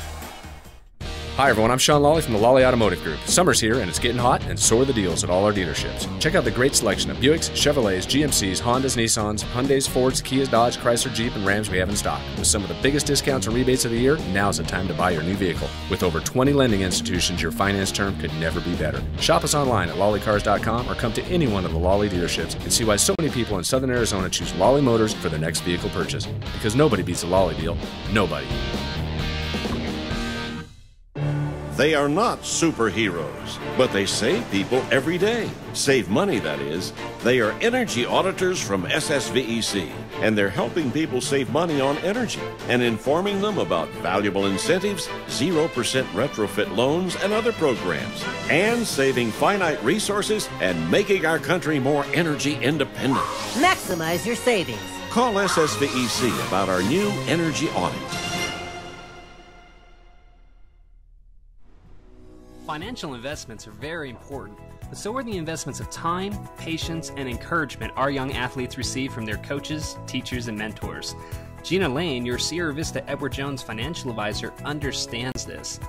Hi everyone, I'm Sean Lawley from the Lawley Automotive Group. Summer's here and it's getting hot, and so are the deals at all our dealerships. Check out the great selection of Buicks, Chevrolets, GMCs, Hondas, Nissans, Hyundais, Fords, Kias, Dodge, Chrysler, Jeep, and Rams we have in stock. With some of the biggest discounts and rebates of the year, now's the time to buy your new vehicle. With over 20 lending institutions, your finance term could never be better. Shop us online at lollycars.com or come to any one of the Lawley dealerships and see why so many people in Southern Arizona choose Lawley Motors for their next vehicle purchase. Because nobody beats a Lawley deal. Nobody. They are not superheroes, but they save people every day. Save money, that is. They are energy auditors from SSVEC, and they're helping people save money on energy and informing them about valuable incentives, 0% retrofit loans, and other programs, and saving finite resources and making our country more energy independent. Maximize your savings. Call SSVEC about our new energy audit. Financial investments are very important, but so are the investments of time, patience, and encouragement our young athletes receive from their coaches, teachers, and mentors. Gina Lane, your Sierra Vista Edward Jones financial advisor, understands this.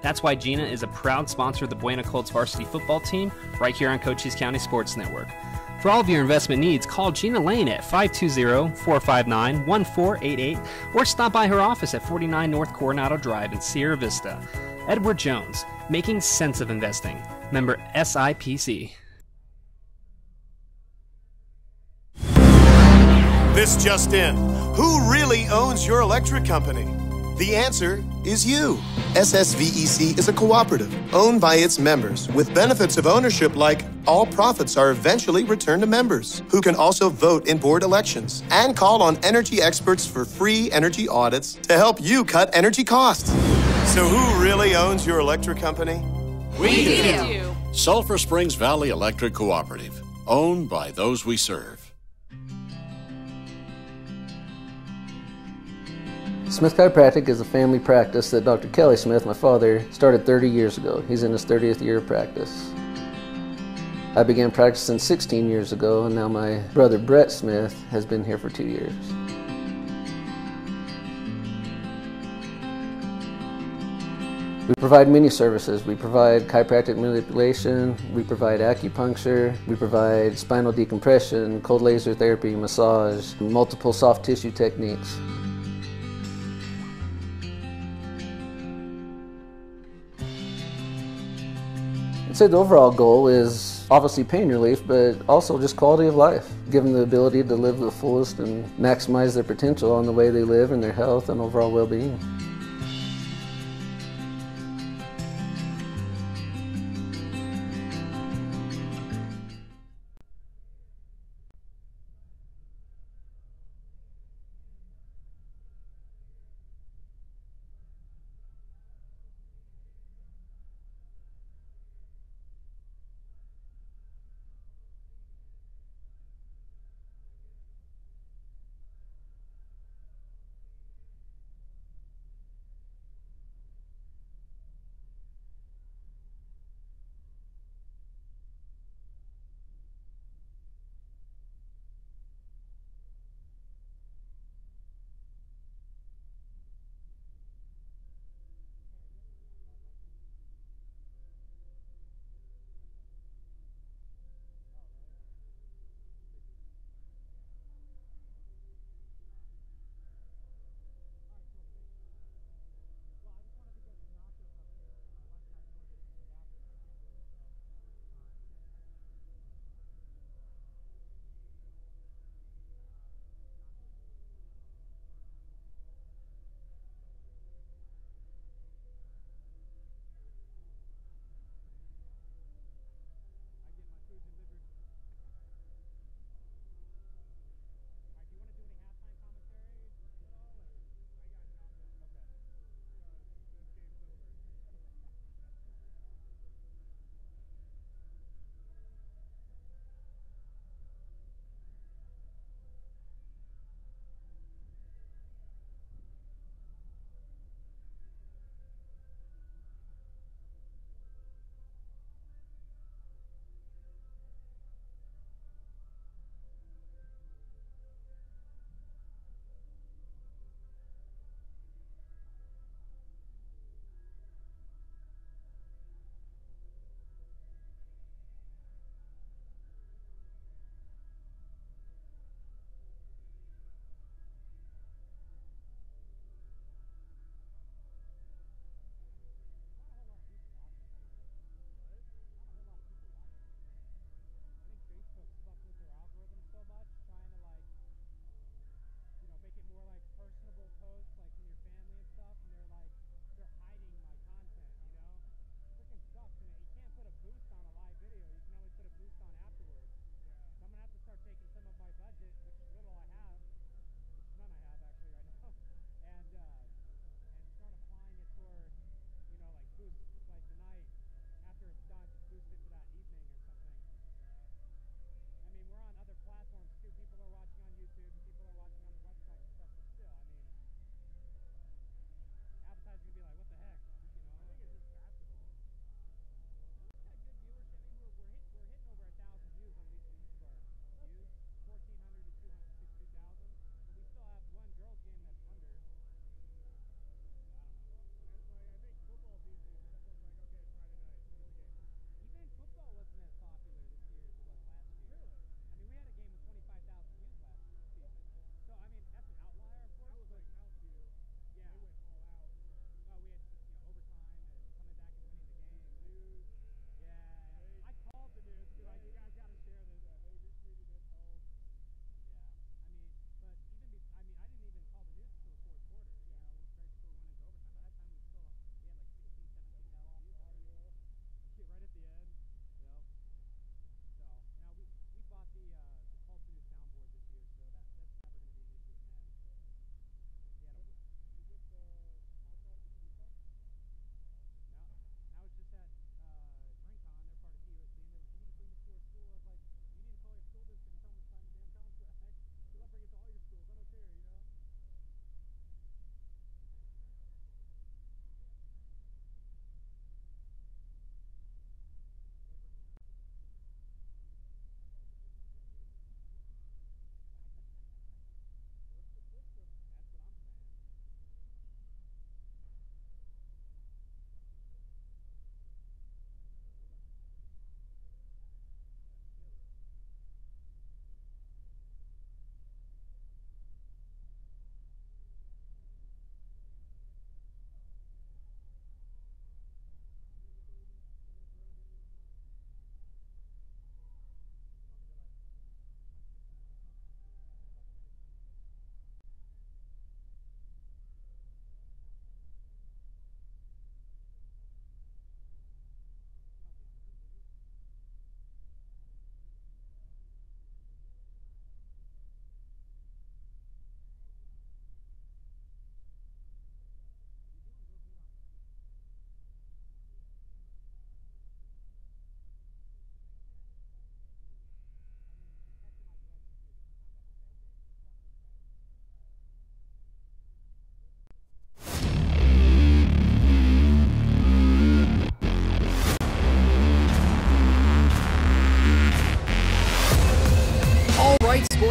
That's why Gina is a proud sponsor of the Buena Colts varsity football team right here on Cochise County Sports Network. For all of your investment needs, call Gina Lane at 520-459-1488 or stop by her office at 49 North Coronado Drive in Sierra Vista. Edward Jones, making sense of investing. Member SIPC. This just in. Who really owns your electric company? The answer is you. SSVEC is a cooperative owned by its members with benefits of ownership like all profits are eventually returned to members who can also vote in board elections and call on energy experts for free energy audits to help you cut energy costs. So who really owns your electric company? We do. Sulphur Springs Valley Electric Cooperative, owned by those we serve. Smith Chiropractic is a family practice that Dr. Kelly Smith, my father, started 30 years ago. He's in his 30th year of practice. I began practicing 16 years ago, and now my brother Brett Smith has been here for 2 years. We provide many services. We provide chiropractic manipulation, we provide acupuncture, we provide spinal decompression, cold laser therapy, massage, multiple soft tissue techniques. I'd say the overall goal is obviously pain relief, but also just quality of life. Give them the ability to live the fullest and maximize their potential on the way they live and their health and overall well-being.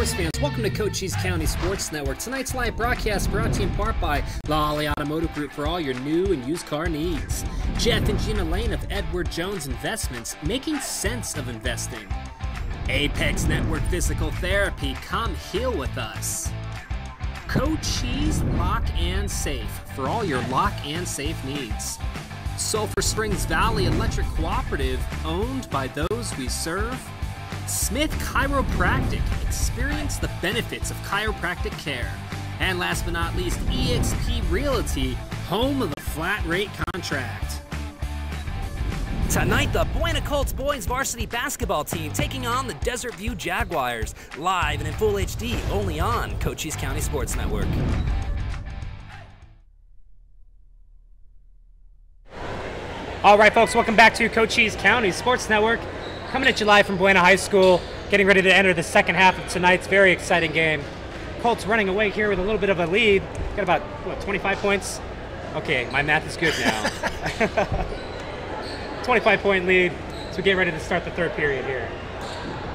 sports fans, welcome to Cochise County Sports Network. Tonight's live broadcast brought to you in part by Lolly Automotive Group for all your new and used car needs. Jeff and Gina Lane of Edward Jones Investments, making sense of investing. Apex Network Physical Therapy, come heal with us. Cochise Lock and Safe for all your lock and safe needs. Sulphur Springs Valley Electric Cooperative, owned by those we serve. Smith Chiropractic, experience the benefits of chiropractic care. And last but not least, EXP Realty, home of the flat rate contract. Tonight, the Buena Colts boys varsity basketball team taking on the Desert View Jaguars, live and in full HD, only on Cochise County Sports Network. All right, folks, welcome back to Cochise County Sports Network. Coming at you live from Buena High School, getting ready to enter the second half of tonight's very exciting game. Colts running away here with a little bit of a lead. Got about, 25 points? Okay, my math is good now. 25-point lead, so we get ready to start the third period here.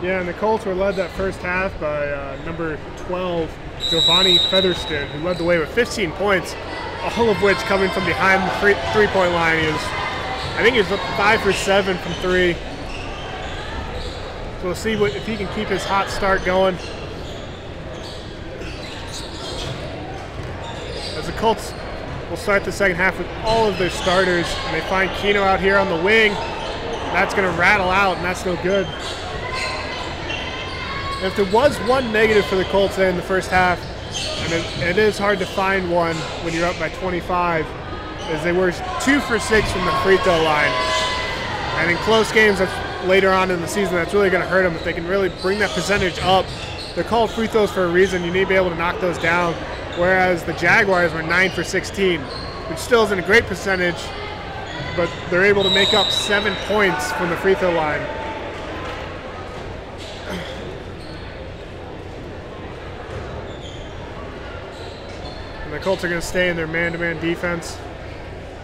Yeah, and the Colts were led that first half by number 12, Giovanni Featherston, who led the way with 15 points, all of which coming from behind the three-point line. I think he was 5 for 7 from 3. So we'll see if he can keep his hot start going. As the Colts will start the second half with all of their starters, and they find Keno out here on the wing. That's going to rattle out, and that's no good. And if there was one negative for the Colts there in the first half, and it is hard to find one when you're up by 25, is they were 2 for 6 from the free throw line. And in close games, that's later on in the season, that's really going to hurt them. If they can really bring that percentage up, they're called free throws for a reason. You need to be able to knock those down. Whereas the Jaguars were 9 for 16, which still isn't a great percentage, but they're able to make up 7 points from the free throw line. And the Colts are going to stay in their man-to-man defense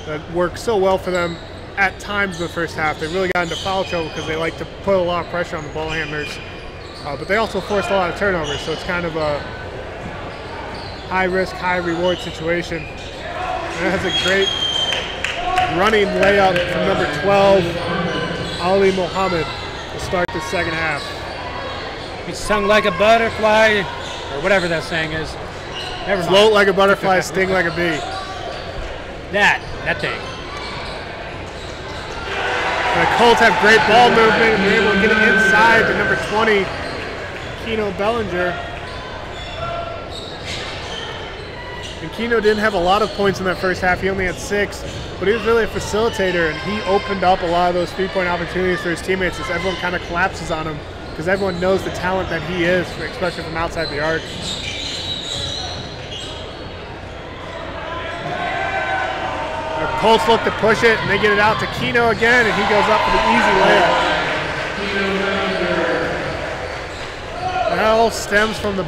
that worked so well for them at times in the first half. They really got into foul trouble because they like to put a lot of pressure on the ball handlers. But they also forced a lot of turnovers, so it's kind of a high-risk, high-reward situation. And that has a great running layup from number 12, Ali Mohammed, to start the second half. He sung like a butterfly, or whatever that saying is. Never mind. Float like a butterfly, sting like a bee. That thing. The Colts have great ball movement, and they're able to get it inside to number 20, Keno Bellinger. And Keno didn't have a lot of points in that first half. He only had 6, but he was really a facilitator, and he opened up a lot of those three-point opportunities for his teammates as everyone kind of collapses on him because everyone knows the talent that he is, especially from outside the arc. The Colts look to push it, and they get it out to Keno again, and he goes up for the easy layup. That all stems from the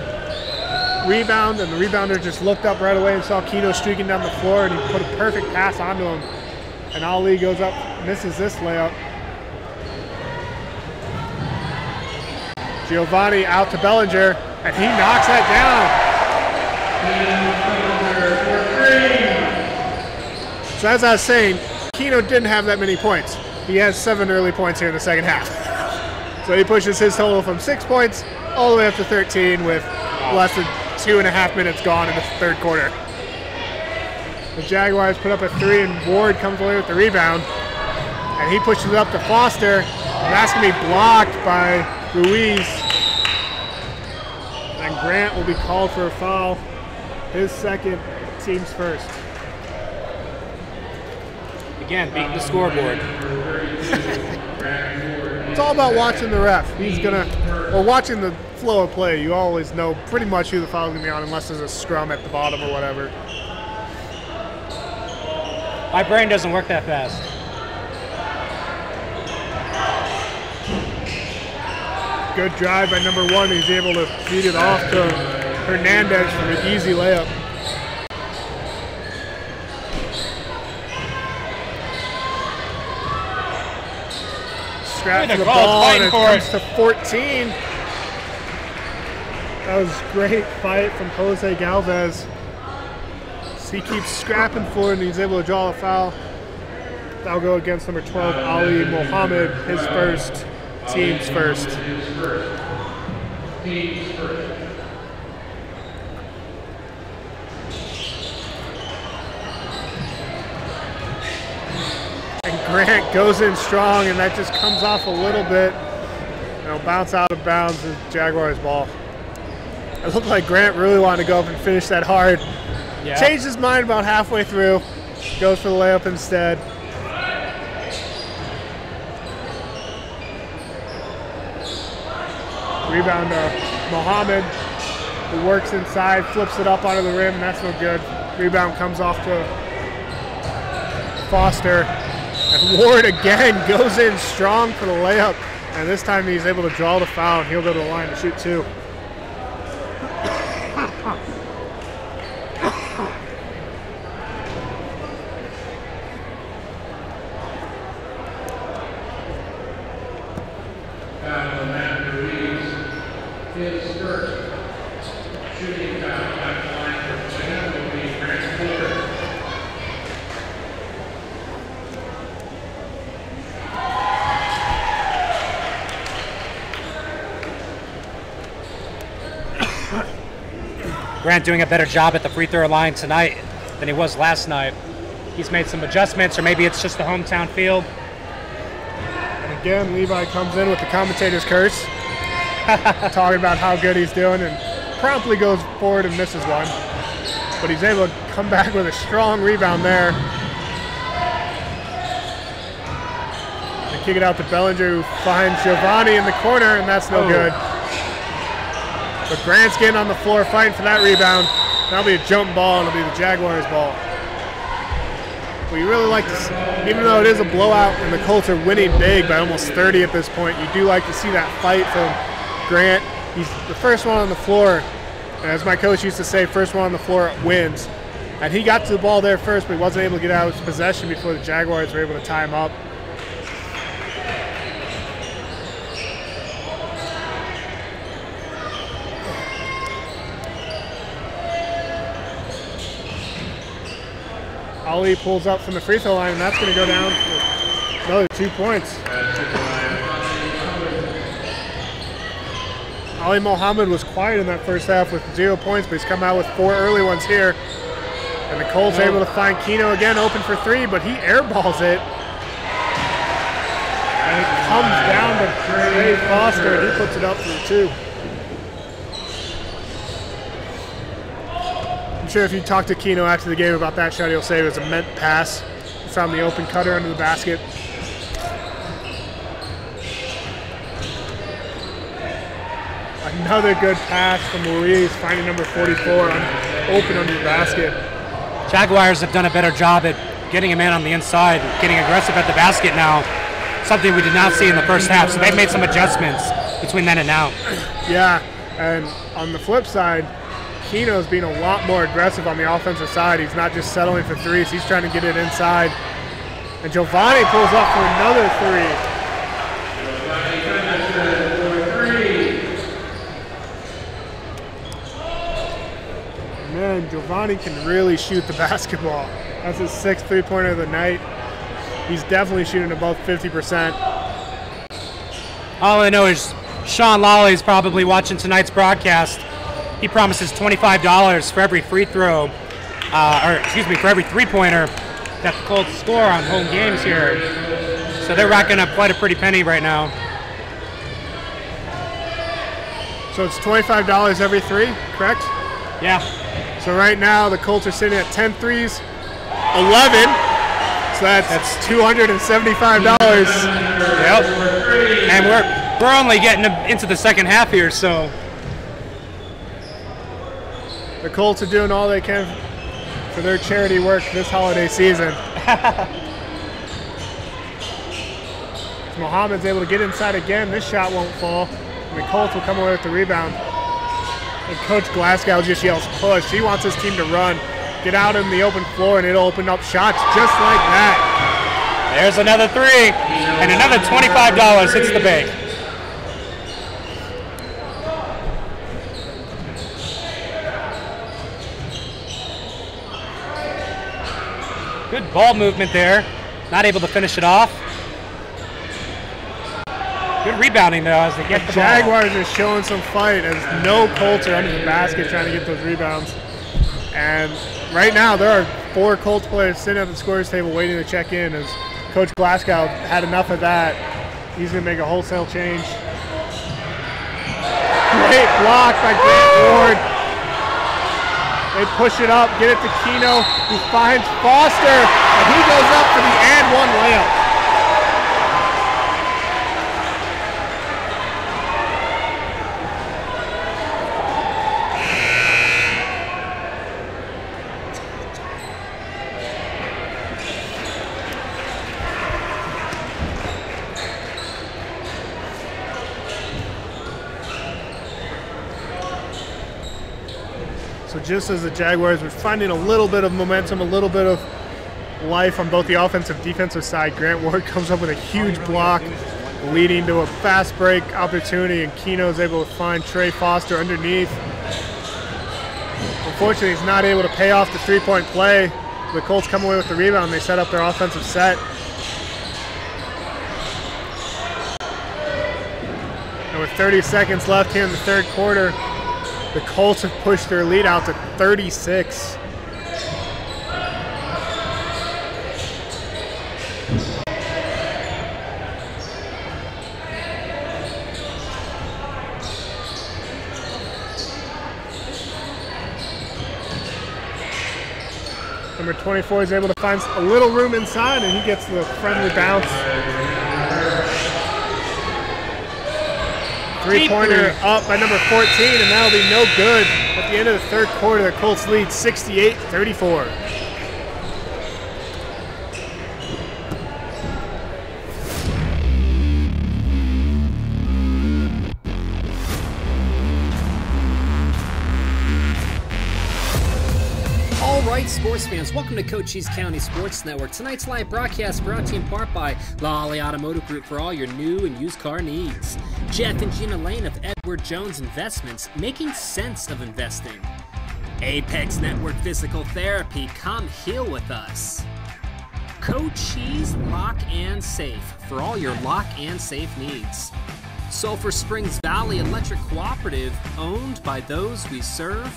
rebound, and the rebounder just looked up right away and saw Keno streaking down the floor, and he put a perfect pass onto him. And Ali goes up, misses this layup. Giovanni out to Bellinger, and he knocks that down. So as I was saying, Keno didn't have that many points. He has 7 early points here in the second half. So he pushes his total from 6 points all the way up to 13 with less than 2.5 minutes gone in the third quarter. The Jaguars put up a 3, and Ward comes away with the rebound. And he pushes it up to Foster. And that's going to be blocked by Ruiz. And Grant will be called for a foul. His second, team's first. Again, beating the scoreboard. It's all about watching the ref. Or watching the flow of play. You always know pretty much who the foul is going to be on unless there's a scrum at the bottom or whatever. My brain doesn't work that fast. Good drive by number 1. He's able to feed it off to Hernandez for the easy layup. Strapped to the ball, and it comes to 14. That was a great fight from Jose Galvez. He keeps scrapping for it and he's able to draw a foul. That'll go against number 12, Ali Mohammed, his first, team's first. And Grant goes in strong, and that just comes off a little bit. It'll bounce out of bounds as Jaguars ball. It looked like Grant really wanted to go up and finish that hard. Yeah. Changed his mind about halfway through. Goes for the layup instead. Rebound to Mohammed, who works inside, flips it up onto the rim, and that's no good. Rebound comes off to Foster. And Ward again goes in strong for the layup. And this time he's able to draw the foul, and he'll go to the line to shoot two. Grant doing a better job at the free throw line tonight than he was last night. He's made some adjustments, or maybe it's just the hometown field. And again, Levi comes in with the commentator's curse, talking about how good he's doing, and promptly goes forward and misses one. But he's able to come back with a strong rebound there. And kick it out to Bellinger, who finds Giovanni in the corner, and that's no good. But Grant's getting on the floor fighting for that rebound. That'll be a jump ball, and it'll be the Jaguars' ball. We really like to see, even though it is a blowout and the Colts are winning big by almost 30 at this point, you do like to see that fight from Grant. He's the first one on the floor, and as my coach used to say, first one on the floor wins. And he got to the ball there first, but he wasn't able to get out of his possession before the Jaguars were able to tie him up. Ali pulls up from the free throw line, and that's going to go down for another 2 points. Ali Mohammed was quiet in that first half with 0 points, but he's come out with 4 early ones here. And the Colts able to find Keno again open for 3, but he airballs it. And it comes down to Trey Foster, and he puts it up for 2. I'm sure if you talk to Keno after the game about that shot, he'll say it was a meant pass. He found the open cutter under the basket. Another good pass from Ruiz, finding number 44 open under the basket. Jaguars have done a better job at getting a man on the inside, getting aggressive at the basket now, something we did not see in the first half. So they've made some adjustments between then and now. Yeah, and on the flip side, Keno's being a lot more aggressive on the offensive side. He's not just settling for threes. He's trying to get it inside. And Giovanni pulls up for another 3. Man, Giovanni can really shoot the basketball. That's his 6th three-pointer of the night. He's definitely shooting above 50%. All I know is Sean Lawley's probably watching tonight's broadcast. He promises $25 for every free throw, for every three-pointer that the Colts score on home games here. So they're racking up quite a pretty penny right now. So it's $25 every 3, correct? Yeah. So right now the Colts are sitting at 10 threes, 11. So that's $275. Yep. And we're only getting into the second half here, so. The Colts are doing all they can for their charity work this holiday season. Mohammed's able to get inside again. This shot won't fall. And the Colts will come away with the rebound. And Coach Glasgow just yells push. He wants his team to run, get out in the open floor, and it'll open up shots just like that. There's another 3, and another $25 hits the bank. Good ball movement there. Not able to finish it off. Good rebounding, though, as they get the Jaguars ball. are showing some fight as no Colts are under the basket trying to get those rebounds. And right now, there are 4 Colts players sitting at the scorer's table waiting to check in as Coach Glasgow had enough of that. He's going to make a wholesale change. Great block by Grant Ward. They push it up, get it to Keno, who finds Foster, and he goes up for the and one layup. So just as the Jaguars were finding a little bit of momentum, a little bit of life on both the offensive defensive side, Grant Ward comes up with a huge block leading to a fast break opportunity, and Keno is able to find Trey Foster underneath. Unfortunately, he's not able to pay off the three-point play. The Colts come away with the rebound. They set up their offensive set. And with 30 seconds left here in the third quarter, the Colts have pushed their lead out to 36. Number 24 is able to find a little room inside, and he gets the friendly bounce. Three-pointer up by number 14, and that'll be no good. At the end of the third quarter, the Colts lead 68-34. All right, sports fans, welcome to Cochise County Sports Network. Tonight's live broadcast brought to you in part by Lolly Automotive Group for all your new and used car needs. Jeff and Gina Lane of Edward Jones Investments, making sense of investing. Apex Network Physical Therapy, come heal with us. Cochise Lock and Safe for all your lock and safe needs. Sulphur Springs Valley Electric Cooperative, owned by those we serve.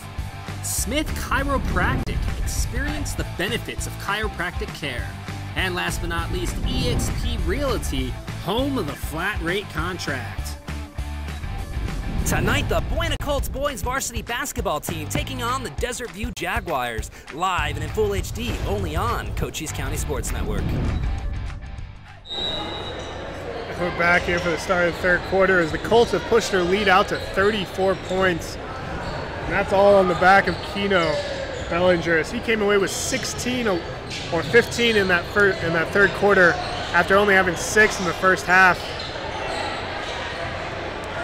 Smith Chiropractic, experience the benefits of chiropractic care. And last but not least, eXp Realty, home of the flat rate contract. Tonight, the Buena Colts boys varsity basketball team taking on the Desert View Jaguars, live and in full HD, only on Cochise County Sports Network. We're back here for the start of the third quarter as the Colts have pushed their lead out to 34 points. And that's all on the back of Keno Bellinger, as he came away with 16 or 15 in that third quarter after only having 6 in the first half.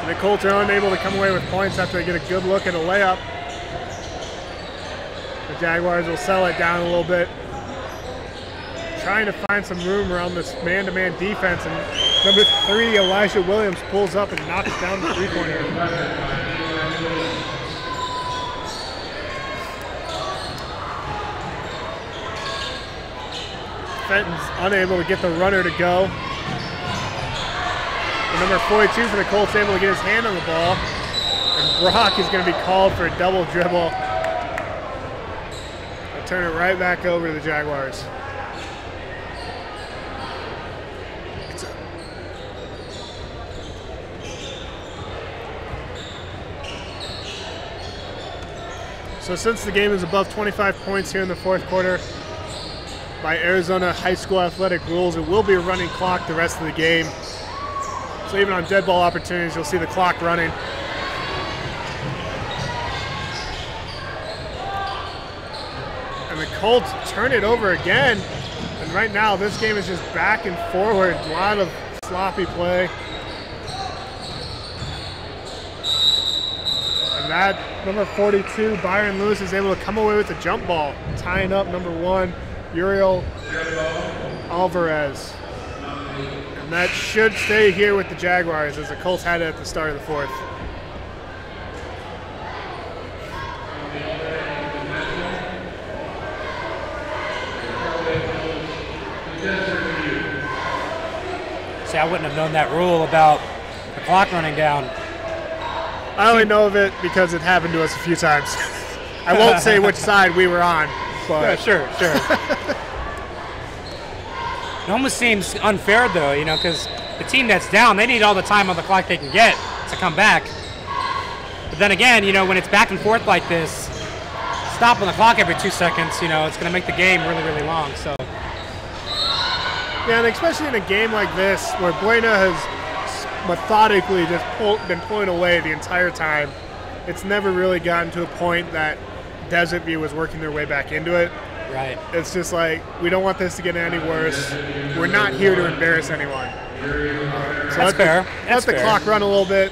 And the Colts are unable to come away with points after they get a good look at a layup. The Jaguars will settle it down a little bit, trying to find some room around this man-to-man defense. And number 3, Elijah Williams, pulls up and knocks down the three-pointer. Fenton's unable to get the runner to go. And number 42 for the Colts able to get his hand on the ball. And Brock is going to be called for a double dribble. They'll turn it right back over to the Jaguars. So since the game is above 25 points here in the fourth quarter, by Arizona high school athletic rules, it will be a running clock the rest of the game. So even on dead ball opportunities, you'll see the clock running. And the Colts turn it over again. And right now, this game is just back and forward. A lot of sloppy play. And that number 42, Byron Lewis, is able to come away with the jump ball, tying up number 1, Uriel Alvarez. And that should stay here with the Jaguars, as the Colts had it at the start of the fourth. See, I wouldn't have known that rule about the clock running down. I only know of it because it happened to us a few times. I won't say which side we were on, but Yeah, sure. It almost seems unfair, though, you know, because the team that's down, they need all the time on the clock they can get to come back. But then again, you know, when it's back and forth like this, stopping the clock every 2 seconds, you know, it's going to make the game really, really long. So. Yeah, and especially in a game like this where Buena has methodically just been pulling away the entire time, it's never really gotten to a point that Desert View was working their way back into it. Right. It's just like, we don't want this to get any worse. We're not here to embarrass anyone. So That's fair. Let the clock run a little bit.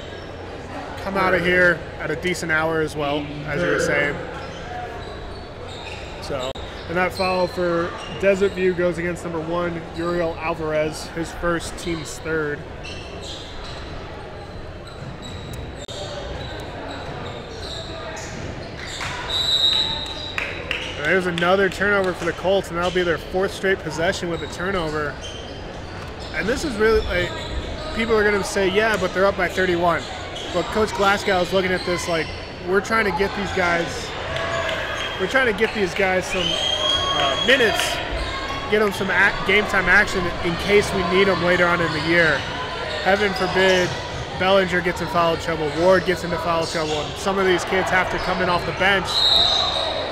Come out of here at a decent hour as well, as you were saying. So, and that foul for Desert View goes against number 1, Uriel Alvarez, his first, team's third. And there's another turnover for the Colts, and that'll be their 4th straight possession with a turnover. And this is really, like, people are going to say, yeah, but they're up by 31. But Coach Glasgow is looking at this like, we're trying to get these guys some minutes, get them some game time action in case we need them later on in the year. Heaven forbid Bellinger gets in foul trouble, Ward gets into foul trouble, and some of these kids have to come in off the bench.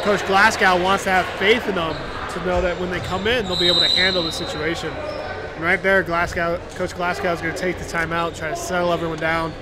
Coach Glasgow wants to have faith in them to know that when they come in, they'll be able to handle the situation. And right there, Coach Glasgow is going to take the timeout, try to settle everyone down.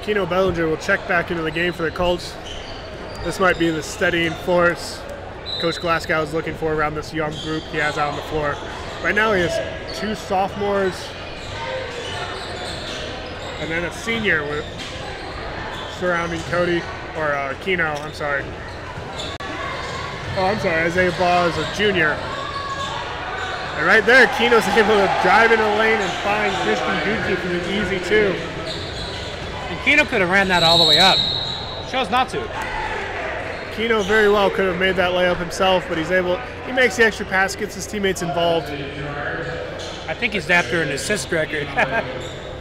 Keno Bellinger will check back into the game for the Colts. This might be the steadying force Coach Glasgow is looking for around this young group he has out on the floor. Right now he has 2 sophomores and then a senior surrounding Cody, or Keno, I'm sorry. Oh, I'm sorry, Isaiah Baugh is a junior. And right there, Keno's able to drive into the lane and find Christian Ducey for the easy 2. And Keno could have ran that all the way up. Chose not to. Keno very well could have made that layup himself, but he makes the extra pass, gets his teammates involved. I think he's after an assist record.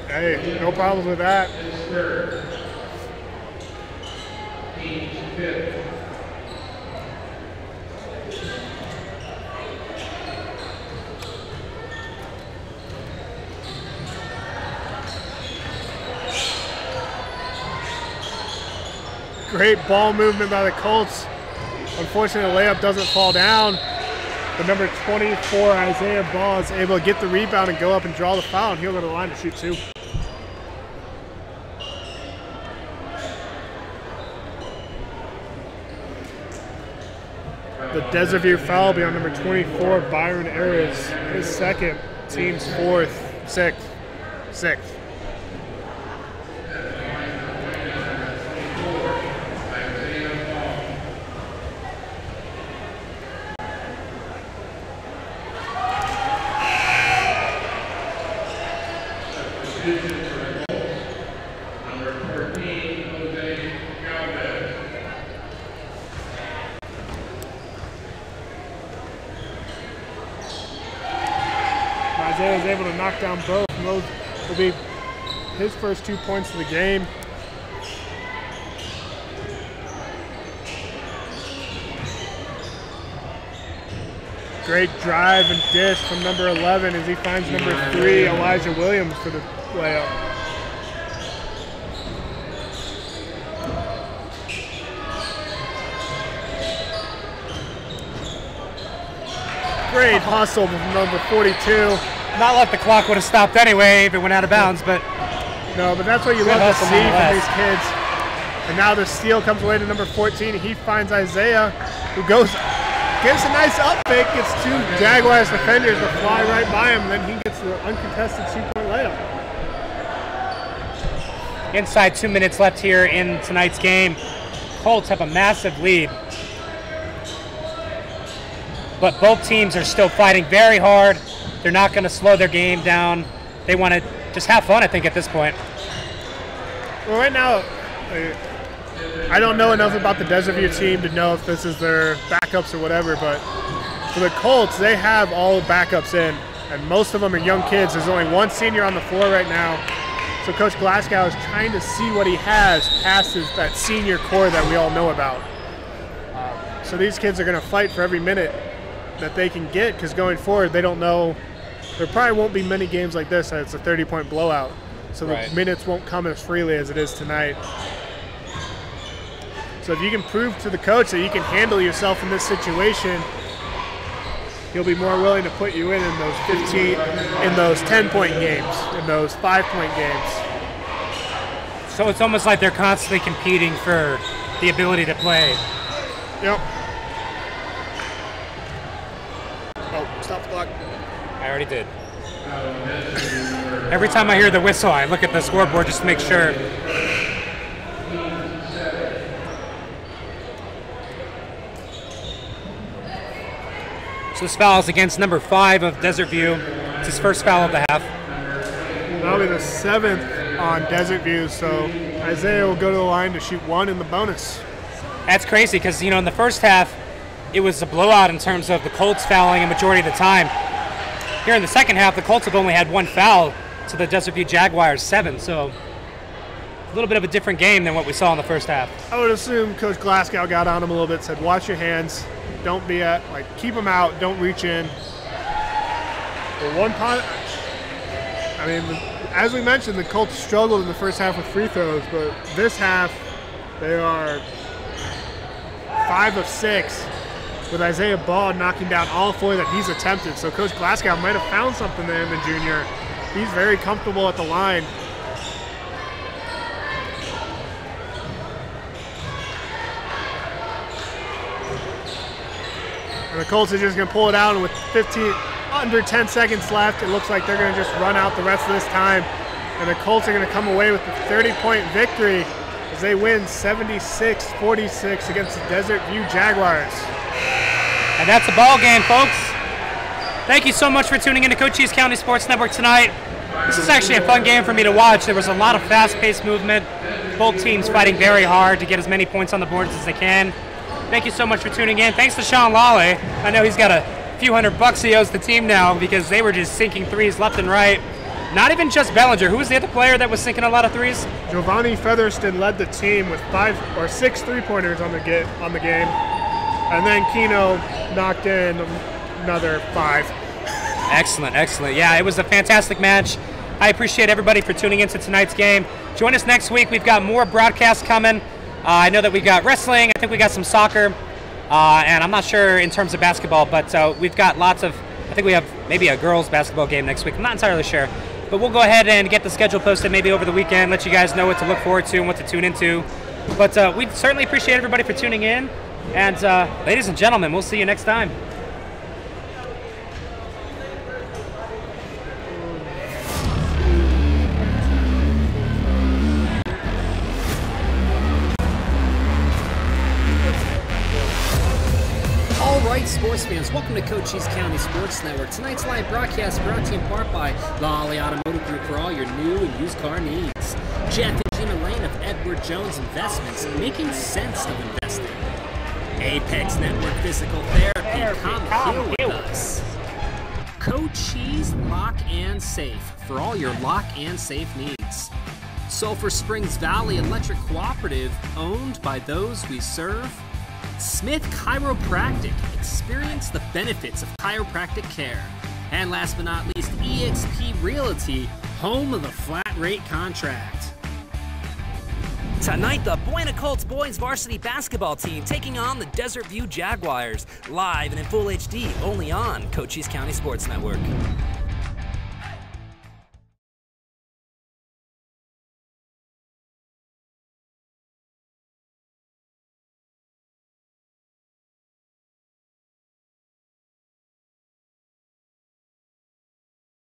Hey, no problem with that. Great ball movement by the Colts. Unfortunately, the layup doesn't fall down. But number 24, Isaiah Baugh, is able to get the rebound and go up and draw the foul, and he'll go to the line to shoot 2. The Desert View foul will be on number 24, Byron Ayers, his 2nd, team's 4th, 6th. Isaiah is able to knock down both, and those will be his first 2 points of the game. Great drive and dish from number 11 as he finds number 3, Elijah Williams, for the layup. Great hustle from number 42. Not like the clock would have stopped anyway if it went out of bounds, but No, but that's what you love to see from these kids. And now the steal comes away to number 14. He finds Isaiah, who gets a nice up fake, gets two Jaguars defenders to fly right by him, and then he gets the uncontested 2-point layup. Inside 2 minutes left here in tonight's game. Colts have a massive lead. But both teams are still fighting very hard. They're not going to slow their game down. They want to just have fun, I think, at this point. Well, right now, I don't know enough about the Desert View team to know if this is their backups or whatever, but for the Colts, they have all the backups in, and most of them are young kids. There's only one senior on the floor right now, so Coach Glasgow is trying to see what he has past that senior core that we all know about. So these kids are going to fight for every minute that they can get, because going forward, they don't know. There probably won't be many games like this that it's a 30-point blowout, so the minutes won't come as freely as it is tonight. So if you can prove to the coach that you can handle yourself in this situation, he'll be more willing to put you in those 15, in those 10-point games, in those 5-point games. So it's almost like they're constantly competing for the ability to play. Yep. Oh, stop the clock. I already did. Every time I hear the whistle, I look at the scoreboard just to make sure. So this foul is against number 5 of Desert View. It's his first foul of the half. That'll be the 7th on Desert View, so Isaiah will go to the line to shoot 1 in the bonus. That's crazy because, you know, in the first half, it was a blowout in terms of the Colts fouling a majority of the time. Here in the second half, the Colts have only had 1 foul to the Desert View Jaguars 7, so a little bit of a different game than what we saw in the first half. I would assume Coach Glasgow got on him a little bit, said, watch your hands. Don't be keep them out. Don't reach in. But I mean, as we mentioned, the Colts struggled in the first half with free throws, but this half, they are 5 of 6 with Isaiah Ball knocking down all 4 that he's attempted. So Coach Glasgow might have found something there in the junior. He's very comfortable at the line. And the Colts are just going to pull it out, and with under 10 seconds left, it looks like they're going to just run out the rest of this time. And the Colts are going to come away with a 30-point victory as they win 76-46 against the Desert View Jaguars. And that's the ball game, folks. Thank you so much for tuning into Cochise County Sports Network tonight. This is actually a fun game for me to watch. There was a lot of fast-paced movement. Both teams fighting very hard to get as many points on the boards as they can. Thank you so much for tuning in. Thanks to Sean Lawley. I know he's got a few $100 he owes the team now because they were just sinking threes left and right. Not even just Bellinger. Who was the other player that was sinking a lot of threes? Giovanni Featherston led the team with 5 or 6 3-pointers on the game. And then Keno knocked in another 5. Excellent, excellent. Yeah, it was a fantastic match. I appreciate everybody for tuning into tonight's game. Join us next week. We've got more broadcasts coming. I know that we got wrestling. I think we got some soccer. And I'm not sure in terms of basketball, but we've got lots of, I think we have maybe a girls basketball game next week. I'm not entirely sure. But we'll go ahead and get the schedule posted maybe over the weekend, let you guys know what to look forward to and what to tune into. But we certainly appreciate everybody for tuning in. And ladies and gentlemen, we'll see you next time. Alright, sports fans, welcome to Cochise County Sports Network. Tonight's live broadcast brought to you in part by Lolly Automotive Group for all your new and used car needs. Jeff and Gina Lane of Edward Jones Investments, making sense of investing. Apex Network Physical Therapy, come here with us. Cochise Lock and Safe for all your lock and safe needs. Sulphur Springs Valley Electric Cooperative, owned by those we serve. Smith Chiropractic, experience the benefits of chiropractic care. And last but not least, eXp Realty, home of the flat rate contract. Tonight, the Buena Colts boys varsity basketball team taking on the Desert View Jaguars, live and in full HD, only on Cochise County Sports Network.